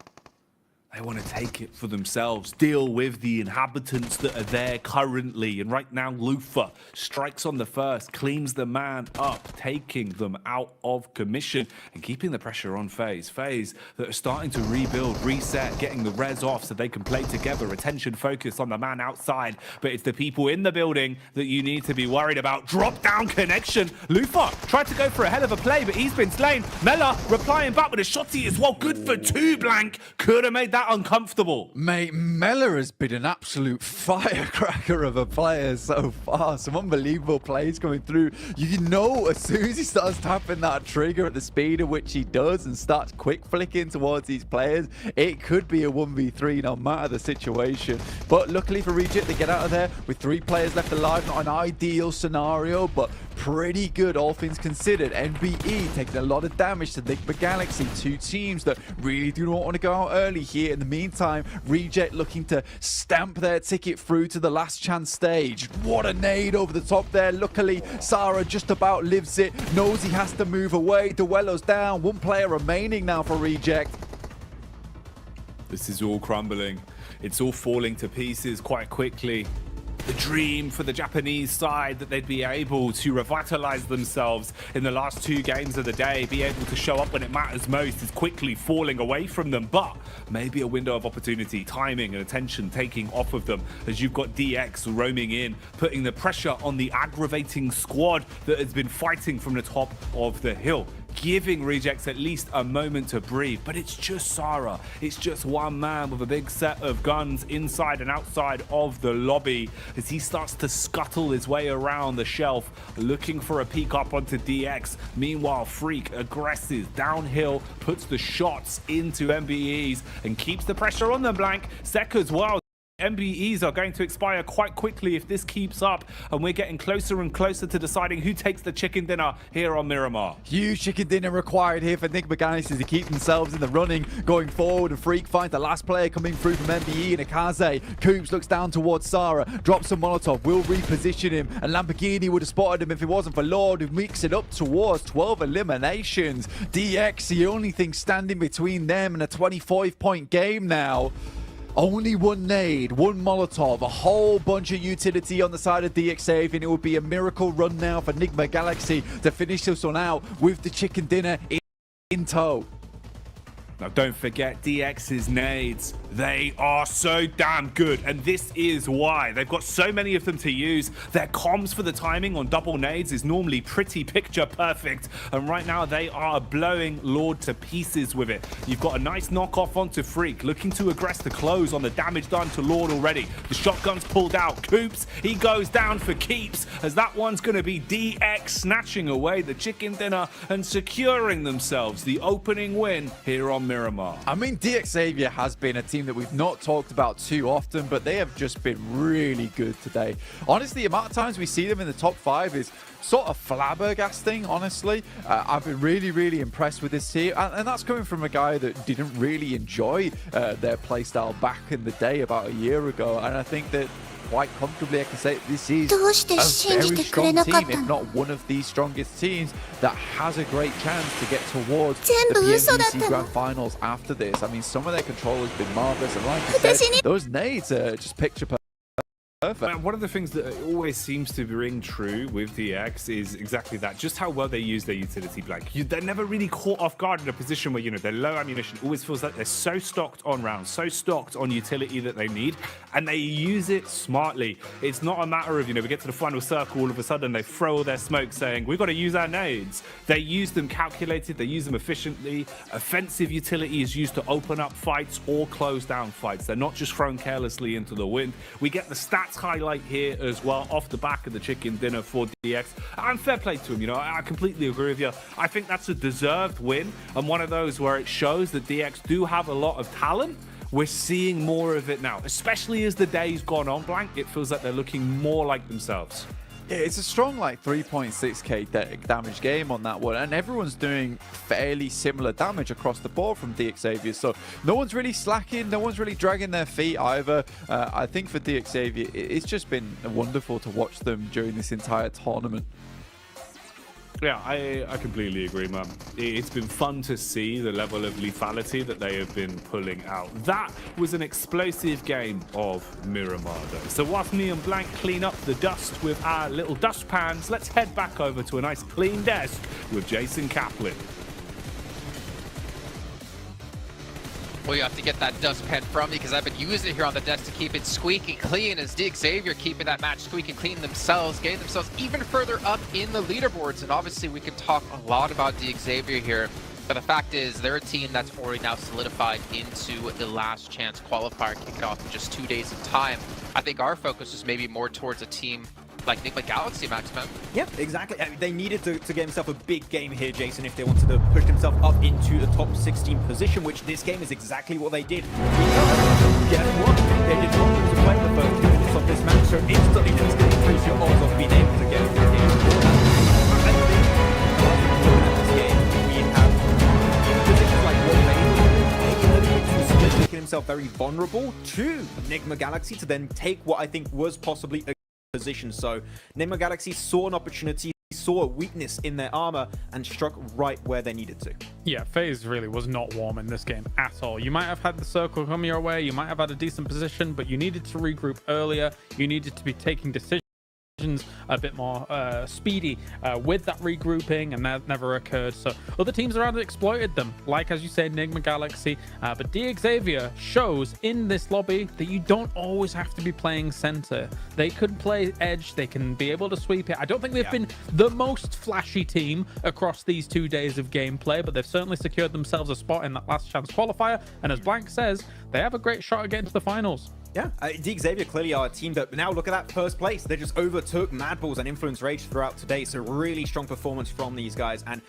[SPEAKER 1] They want to take it for themselves, deal with the inhabitants that are there currently. And right now, Lufa strikes on the first, cleans the man up, taking them out of commission and keeping the pressure on FaZe. FaZe that are starting to rebuild, reset, getting the res off so they can play together. Attention focus on the man outside, but it's the people in the building that you need to be worried about. Drop down connection. Lufa tried to go for a hell of a play, but he's been slain. Mela replying back with a shotty as well. Good for 2 blank. Could have made that uncomfortable.
[SPEAKER 2] Mate, Mela has been an absolute firecracker of a player so far. Some unbelievable plays coming through. You know, as soon as he starts tapping that trigger at the speed at which he does and starts quick flicking towards these players, it could be a 1v3 no matter the situation. But luckily for Reject, they get out of there with 3 players left alive. Not an ideal scenario, but pretty good all things considered. NBE taking a lot of damage to Enigma Galaxy, 2 teams that really do not want to go out early here. In the meantime, Reject looking to stamp their ticket through to the last chance stage. What a nade over the top there. Luckily, Sarah just about lives it, knows he has to move away. Duello's down, 1 player remaining now for Reject.
[SPEAKER 1] This is all crumbling. It's all falling to pieces quite quickly. The dream for the Japanese side that they'd be able to revitalize themselves in the last 2 games of the day, be able to show up when it matters most, is quickly falling away from them. But maybe a window of opportunity, timing and attention taking off of them as you've got DX roaming in, putting the pressure on the aggravating squad that has been fighting from the top of the hill, giving Rejects at least a moment to breathe. But it's just Sarah. It's just one man with a big set of guns inside and outside of the lobby as he starts to scuttle his way around the shelf, looking for a peek up onto DX. Meanwhile, Freak aggresses downhill, puts the shots into MBEs and keeps the pressure on them, Blank. Sek as well. MBEs are going to expire quite quickly if this keeps up, and we're getting closer and closer to deciding who takes the chicken dinner here on Miramar.
[SPEAKER 2] Huge chicken dinner required here for Enigma Galaxy to keep themselves in the running going forward. And Freak finds the last player coming through from MBE and Akaze. Coops looks down towards Sarah, drops a Molotov, will reposition him, and Lamborghini would have spotted him if it wasn't for Lord, who makes it up towards 12 eliminations. DX, the only thing standing between them and a 25-point game now. Only 1 nade, 1 Molotov, a whole bunch of utility on the side of DX save, and it would be a miracle run now for Enigma Galaxy to finish this one out with the chicken dinner in tow.
[SPEAKER 1] Now, don't forget DX's nades. They are so damn good, and this is why. They've got so many of them to use. Their comms for the timing on double nades is normally pretty picture perfect, and right now they are blowing Lord to pieces with it. You've got a nice knockoff onto Freak, looking to aggress the close on the damage done to Lord already. The shotgun's pulled out. Coops, he goes down for keeps, as that one's going to be DX snatching away the chicken dinner and securing themselves the opening win here on Miramar?
[SPEAKER 2] I mean, DXavier has been a team that we've not talked about too often, but they have just been really good today. Honestly, the amount of times we see them in the top 5 is sort of flabbergasting, honestly. I've been really impressed with this team, and that's coming from a guy that didn't really enjoy their playstyle back in the day about a year ago, and I think that quite comfortably I can say this is a very strong team, if not one of the strongest teams that has a great chance to get towards the PMGC Grand Finals after this. I mean, some of their control has been marvelous, and like I said, those nades are just picture perfect.
[SPEAKER 1] One of the things that always seems to ring true with DX is exactly that, just how well they use their utility blank. They're never really caught off guard in a position where, you know, they're low ammunition. It always feels like they're so stocked on rounds, so stocked on utility that they need, and they use it smartly. It's not a matter of, you know, we get to the final circle, all of a sudden they throw all their smoke saying, we've got to use our nades. They use them calculated, they use them efficiently. Offensive utility is used to open up fights or close down fights. They're not just thrown carelessly into the wind. We get the stats highlight here as well off the back of the chicken dinner for DX, and fair play to him. You know, I completely agree with you. I think that's a deserved win, and one of those where it shows that DX do have a lot of talent. We're seeing more of it now, especially as the day's gone on, Blank. It feels like they're looking more like themselves.
[SPEAKER 2] Yeah, it's a strong like 3.6k damage game on that one, and everyone's doing fairly similar damage across the board from DXavier, so no one's really slacking, no one's really dragging their feet either. I think for DXavier, it's just been wonderful to watch them during this entire tournament.
[SPEAKER 1] Yeah, I completely agree, man. It's been fun to see the level of lethality that they have been pulling out. That was an explosive game of Miramar, though. So whilst me and Blank clean up the dust with our little dustpans, let's head back over to a nice clean desk with Jason Kaplan.
[SPEAKER 6] Well, you have to get that dustpan from me because I've been using it here on the desk to keep it squeaky clean, as DXavier keeping that match squeaky clean themselves, getting themselves even further up in the leaderboards. And obviously we can talk a lot about DXavier here, but the fact is they're a team that's already now solidified into the last chance qualifier, kicking off in just 2 days of time. I think our focus is maybe more towards a team like Enigma Galaxy, Max, man.
[SPEAKER 7] Yeah, exactly. I mean, they needed to get himself a big game here, Jason, if they wanted to push themselves up into the top 16 position, which this game is exactly what they did. Guess what? They did not want to play the first 2 minutes of this match, so instantly that's going to increase your odds of being able to get a good game. We have positions like Wolf, making himself very vulnerable to Enigma Galaxy to then take what I think was possibly a position. So Enigma Galaxy saw an opportunity, saw a weakness in their armor, and struck right where they needed to.
[SPEAKER 8] Yeah, FaZe really was not warm in this game at all. You might have had the circle come your way, you might have had a decent position, but you needed to regroup earlier. You needed to be taking decisions a bit more speedy with that regrouping, and that never occurred. So other teams around it exploited them, like, as you said, Enigma Galaxy. But DXavier shows in this lobby that you don't always have to be playing center. They could play edge, they can be able to sweep it. I don't think they've been the most flashy team across these 2 days of gameplay, but they've certainly secured themselves a spot in that last chance qualifier, and as Blank says, they have a great shot at getting to the finals.
[SPEAKER 7] Yeah, DXavier clearly are a team that now look at that first place. They just overtook Mad Balls and Influence Rage throughout today. So really strong performance from these guys. And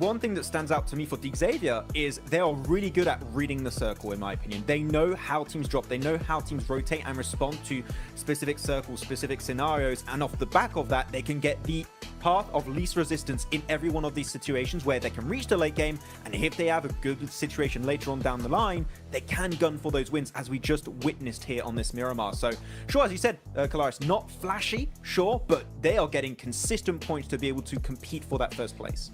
[SPEAKER 7] one thing that stands out to me for DXavier is they are really good at reading the circle, in my opinion. They know how teams drop. They know how teams rotate and respond to specific circles, specific scenarios. And off the back of that, they can get the path of least resistance in every one of these situations where they can reach the late game. And if they have a good situation later on down the line, they can gun for those wins, as we just witnessed here on this Miramar. So sure, as you said, Kalaris, not flashy, sure, but they are getting consistent points to be able to compete for that first place.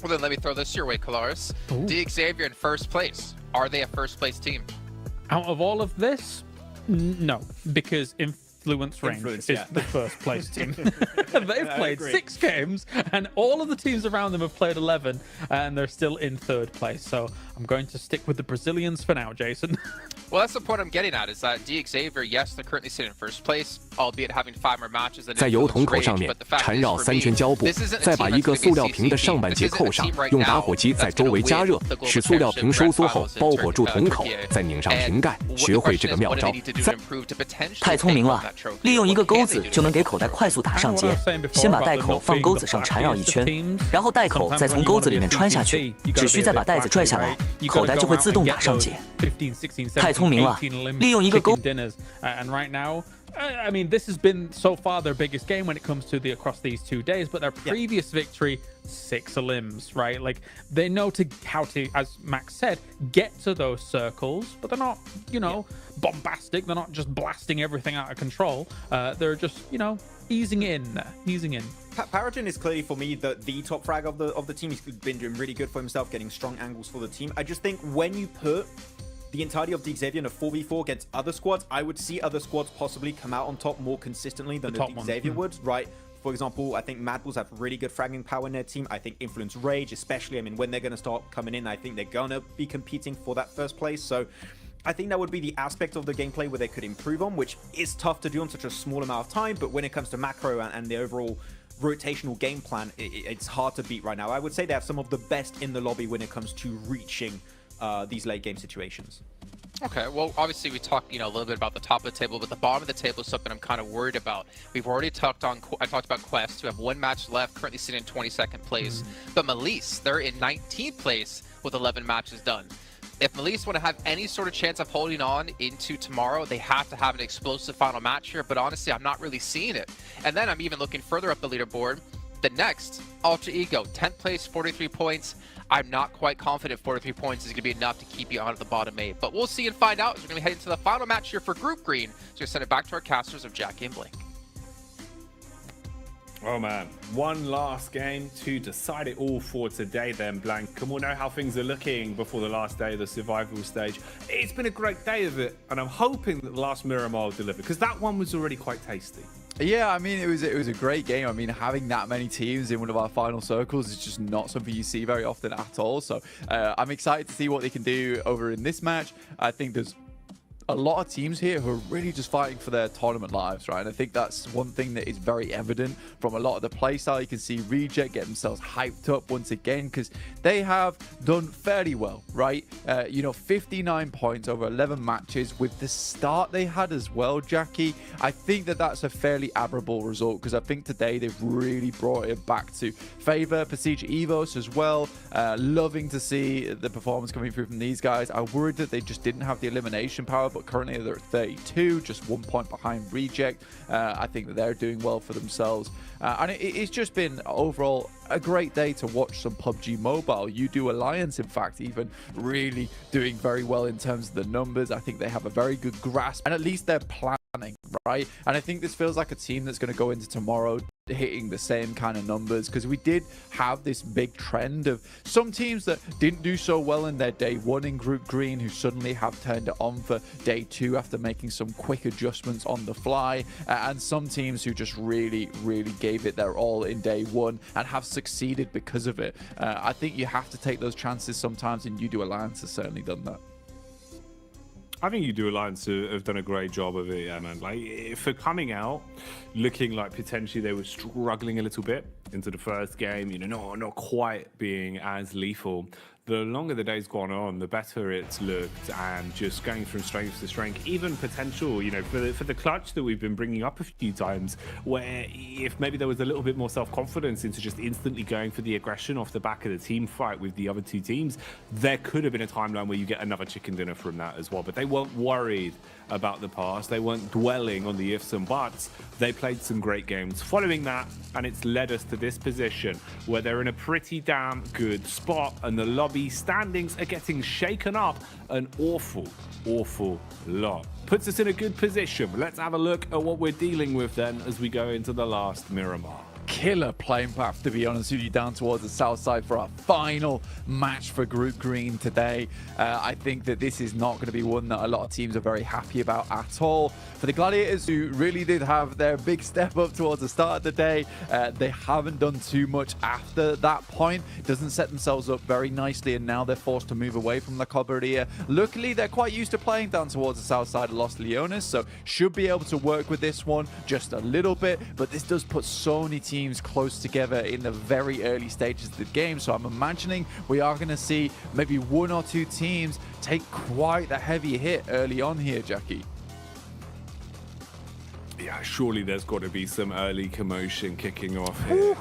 [SPEAKER 6] Well, then let me throw this your way, Kalaris. DXavier in first place. Are they a first place team?
[SPEAKER 8] Out of all of this, no, because Influence Range is the first place team. They've played 6 games, and all of the teams around them have played 11, and they're still in 3rd place. So I'm going to stick with the Brazilians for now, Jason.
[SPEAKER 6] Well, that's the point I'm getting at, is that DXavier, yes, they're currently sitting in first place, albeit having 5 more matches than
[SPEAKER 17] 在油桶口上面缠绕3圈胶布，再把一个塑料瓶的上半截扣上，用打火机在周围加热，使塑料瓶收缩后包裹住桶口，再拧上瓶盖。学会这个妙招，
[SPEAKER 14] 太聪明了！利用一个钩子就能给口袋快速打上结。先把袋口放钩子上缠绕一圈，然后袋口再从钩子里面穿下去，只需再把袋子拽下来，
[SPEAKER 8] 口袋就会自动打上结。太聪明了，利用一个勾。And right now, I mean, this has been so far their biggest game when it comes to across these 2 days. But their previous victory, 6 limbs, right? Like they know how to, as Max said, get to those circles, but they're not, bombastic. They're not just blasting everything out of control. They're just, easing in.
[SPEAKER 7] Paragon is clearly for me the top frag of the team. He's been doing really good for himself, getting strong angles for the team. I just think when you put the entirety of the Xavier in a 4v4 against other squads, I would see other squads possibly come out on top more consistently than the Xavier would, right? For example, I think Mad Bulls have really good fragging power in their team. I think Influence Rage, especially, I mean, when they're going to start coming in, I think they're going to be competing for that first place. So I think that would be the aspect of the gameplay where they could improve on, which is tough to do on such a small amount of time. But when it comes to macro and the overall rotational game plan, it's hard to beat right now. I would say they have some of the best in the lobby when it comes to reaching these late game situations.
[SPEAKER 6] Okay, well, obviously we talked, a little bit about the top of the table, but the bottom of the table is something I'm kind of worried about. We've already I talked about Quest, who have 1 match left, currently sitting in 22nd place. But Melise, they're in 19th place with 11 matches done. If Melise want to have any sort of chance of holding on into tomorrow, they have to have an explosive final match here, but honestly, I'm not really seeing it. And then I'm even looking further up the leaderboard. The next, Ultra Ego, 10th place, 43 points. I'm not quite confident 43 points is going to be enough to keep you out of the bottom 8. But we'll see and find out as we're going to be heading to the final match here for Group Green. So we're going to send it back to our casters of Jackie and Blink.
[SPEAKER 1] Oh man, one last game to decide it all for today then, Blank. And we'll know how things are looking before the last day of the survival stage. It's been a great day of it, and I'm hoping that the last Miramar will deliver, because that one was already quite tasty.
[SPEAKER 2] Yeah, I mean, it was a great game. I mean, having that many teams in one of our final circles is just not something you see very often at all. So I'm excited to see what they can do over in this match. I think there's a lot of teams here who are really just fighting for their tournament lives, right? And I think that's one thing that is very evident from a lot of the playstyle. You can see Reject get themselves hyped up once again because they have done fairly well, right? 59 points over 11 matches with the start they had as well, Jackie. I think that that's a fairly admirable result because I think today they've really brought it back to favor. Prestige Evos as well. Loving to see the performance coming through from these guys. I worried that they just didn't have the elimination power, but currently they're at 32, just 1 point behind Reject. I think that they're doing well for themselves. And it's just been overall a great day to watch some PUBG Mobile. You Alliance, in fact, even really doing very well in terms of the numbers. I think they have a very good grasp, and at least they're planning, right? And I think this feels like a team that's going to go into tomorrow hitting the same kind of numbers, because we did have this big trend of some teams that didn't do so well in their day 1 in Group Green who suddenly have turned it on for day 2 after making some quick adjustments on the fly, and some teams who just really gave it their all in day 1 and have succeeded because of it. I think you have to take those chances sometimes, and Alliance has certainly done that.
[SPEAKER 1] I think Alliance have done a great job of it, yeah, man. Like, for coming out looking like potentially they were struggling a little bit into the first game, not quite being as lethal. The longer the day's gone on, the better it's looked, and just going from strength to strength, even potential, for the clutch that we've been bringing up a few times, where if maybe there was a little bit more self-confidence into just instantly going for the aggression off the back of the team fight with the other 2 teams, there could have been a timeline where you get another chicken dinner from that as well. But they weren't worried about the past. They weren't dwelling on the ifs and buts. They played some great games following that, and it's led us to this position where they're in a pretty damn good spot, and the lobby standings are getting shaken up an awful lot. Puts us in a good position. Let's have a look at what we're dealing with then as we go into the last Miramar.
[SPEAKER 2] Killer playing path, to be honest with you, down towards the south side for our final match for Group Green today. I think that this is not going to be one that a lot of teams are very happy about at all. For the Gladiators, who really did have their big step up towards the start of the day, they haven't done too much after that point. Doesn't set themselves up very nicely, and now they're forced to move away from La Cobreria. Luckily, they're quite used to playing down towards the south side of Los Leones, so should be able to work with this one just a little bit, but this does put so many teams close together in the very early stages of the game, so I'm imagining we are going to see maybe 1 or 2 teams take quite the heavy hit early on here, Jackie.
[SPEAKER 1] Yeah, surely there's got to be some early commotion kicking off here.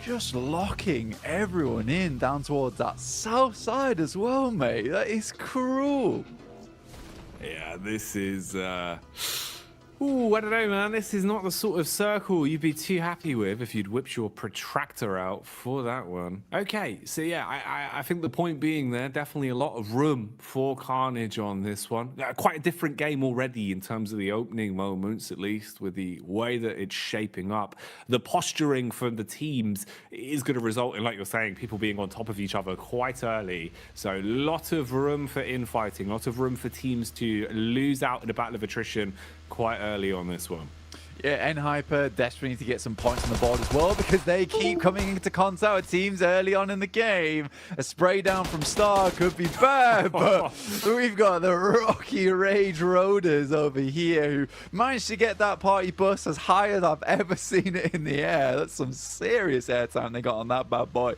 [SPEAKER 2] just locking everyone in down towards that south side as well, mate. That is cruel.
[SPEAKER 1] Yeah, this is... Ooh, I don't know, man. This is not the sort of circle you'd be too happy with if you'd whipped your protractor out for that one. Okay, so yeah, I think the point being there, definitely a lot of room for carnage on this one. Quite a different game already in terms of the opening moments, at least, with the way that it's shaping up. The posturing from the teams is going to result in, like you're saying, people being on top of each other quite early. So a lot of room for infighting, a lot of room for teams to lose out in a battle of attrition quite early on this one.
[SPEAKER 2] Yeah, N-Hyper desperately need to get some points on the board as well because they keep coming into contact with teams early on in the game. A spray down from Star could be bad, but we've got the Rocky Rage Roaders over here who managed to get that party bus as high as I've ever seen it in the air. That's some serious airtime they got on that bad boy.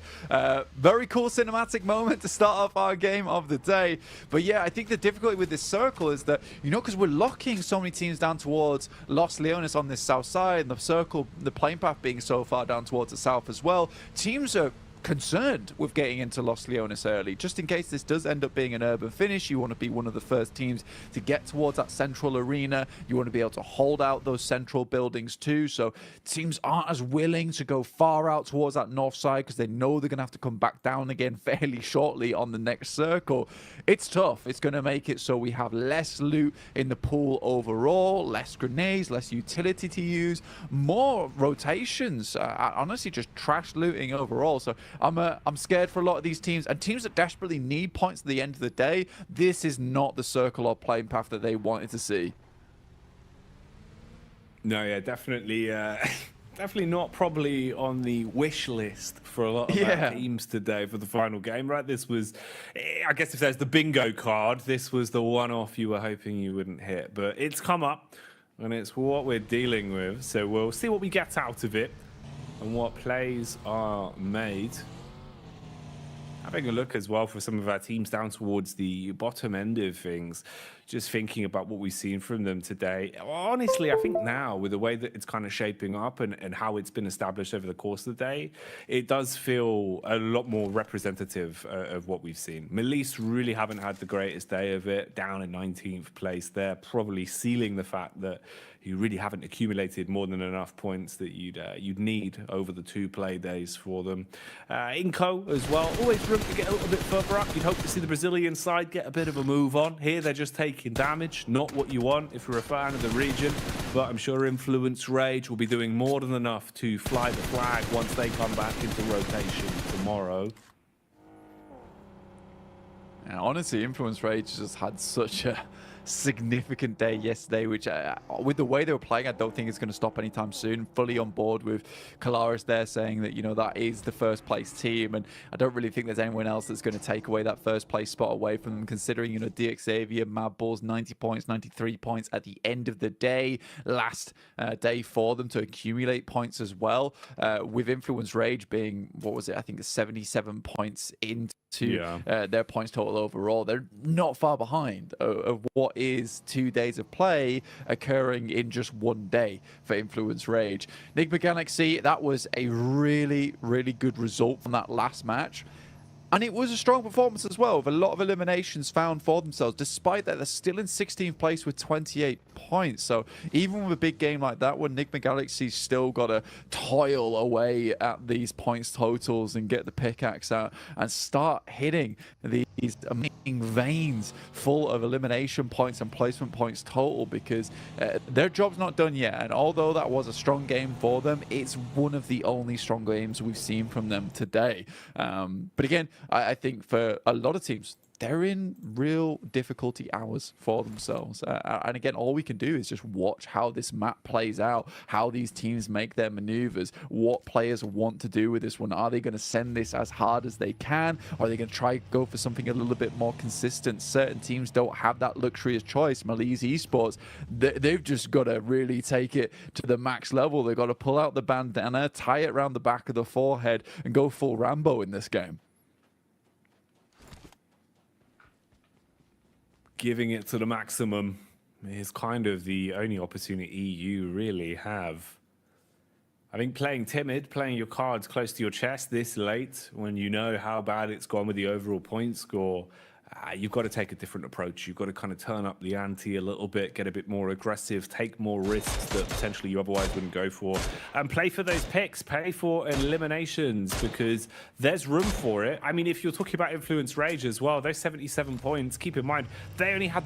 [SPEAKER 2] Very cool cinematic moment to start off our game of the day. But yeah, I think the difficulty with this circle is that, you know, because we're locking so many teams down towards Los Leones on this south side, and the circle, the plane path being so far down towards the south as well, teams are concerned with getting into Los Leones early. Just in case this does end up being an urban finish, you want to be one of the first teams to get towards that central arena. You want to be able to hold out those central buildings too. So teams aren't as willing to go far out towards that north side because they know they're going to have to come back down again fairly shortly on the next circle. It's tough. It's going to make it so we have less loot in the pool overall, less grenades, less utility to use, more rotations. Honestly, just trash looting overall. So I'm scared for a lot of these teams, and teams that desperately need points at the end of the day. This is not the circle or playing path that they wanted to see.
[SPEAKER 1] No, yeah, definitely. Definitely not probably on the wish list for a lot of our teams today for the final game, right? This was, I guess if there's the bingo card, this was the one-off you were hoping you wouldn't hit. But it's come up, and it's what we're dealing with. So we'll see what we get out of it and what plays are made. Having a look as well for some of our teams down towards the bottom end of things, just thinking about what we've seen from them today. Honestly, I think now with the way that it's kind of shaping up and how it's been established over the course of the day, it does feel a lot more representative of what we've seen. Melise really haven't had the greatest day of it, down in 19th place there, probably sealing the fact that you really haven't accumulated more than enough points that you'd need over the 2 play days for them. Inco as well, always room to get a little bit further up. You'd hope to see the Brazilian side get a bit of a move on. Here they're just taking damage, not what you want if you're a fan of the region, but I'm sure Influence Rage will be doing more than enough to fly the flag once they come back into rotation tomorrow.
[SPEAKER 2] And honestly, Influence Rage just had such a significant day yesterday, which with the way they were playing, I don't think it's going to stop anytime soon. Fully on board with Kalaris there saying that, you know, that is the first place team, and I don't really think there's anyone else that's going to take away that first place spot away from them, considering, you know, DXavier, Mad Balls, 90 points, 93 points at the end of the day. Last day for them to accumulate points as well, with Influence Rage being, what was it, I think 77 points into their points total overall. They're not far behind of what is 2 days of play occurring in just 1 day for Influence Rage. Enigma Galaxy, that was a really, really good result from that last match. And it was a strong performance as well, with a lot of eliminations found for themselves, despite that they're still in 16th place with 28 points. So even with a big game like that one, Enigma Galaxy's still got to toil away at these points totals and get the pickaxe out and start hitting these amazing veins full of elimination points and placement points total, because their job's not done yet. And although that was a strong game for them, it's one of the only strong games we've seen from them today. But again, I think for a lot of teams, they're in real difficulty hours for themselves. And again, all we can do is just watch how this map plays out, how these teams make their maneuvers, what players want to do with this one. Are they going to send this as hard as they can? Or are they going to try to go for something a little bit more consistent? Certain teams don't have that luxurious choice. Melise Esports, they've just got to really take it to the max level. They've got to pull out the bandana, tie it around the back of the forehead, and go full Rambo in this game.
[SPEAKER 1] Giving it to the maximum is kind of the only opportunity you really have. I think playing timid, playing your cards close to your chest this late, when you know how bad it's gone with the overall point score, you've got to take a different approach. You've got to kind of turn up the ante a little bit, get a bit more aggressive, take more risks that potentially you otherwise wouldn't go for, and play for those picks, play for eliminations, because there's room for it. I mean, if you're talking about Influence Rage as well, those 77 points, keep in mind, they only had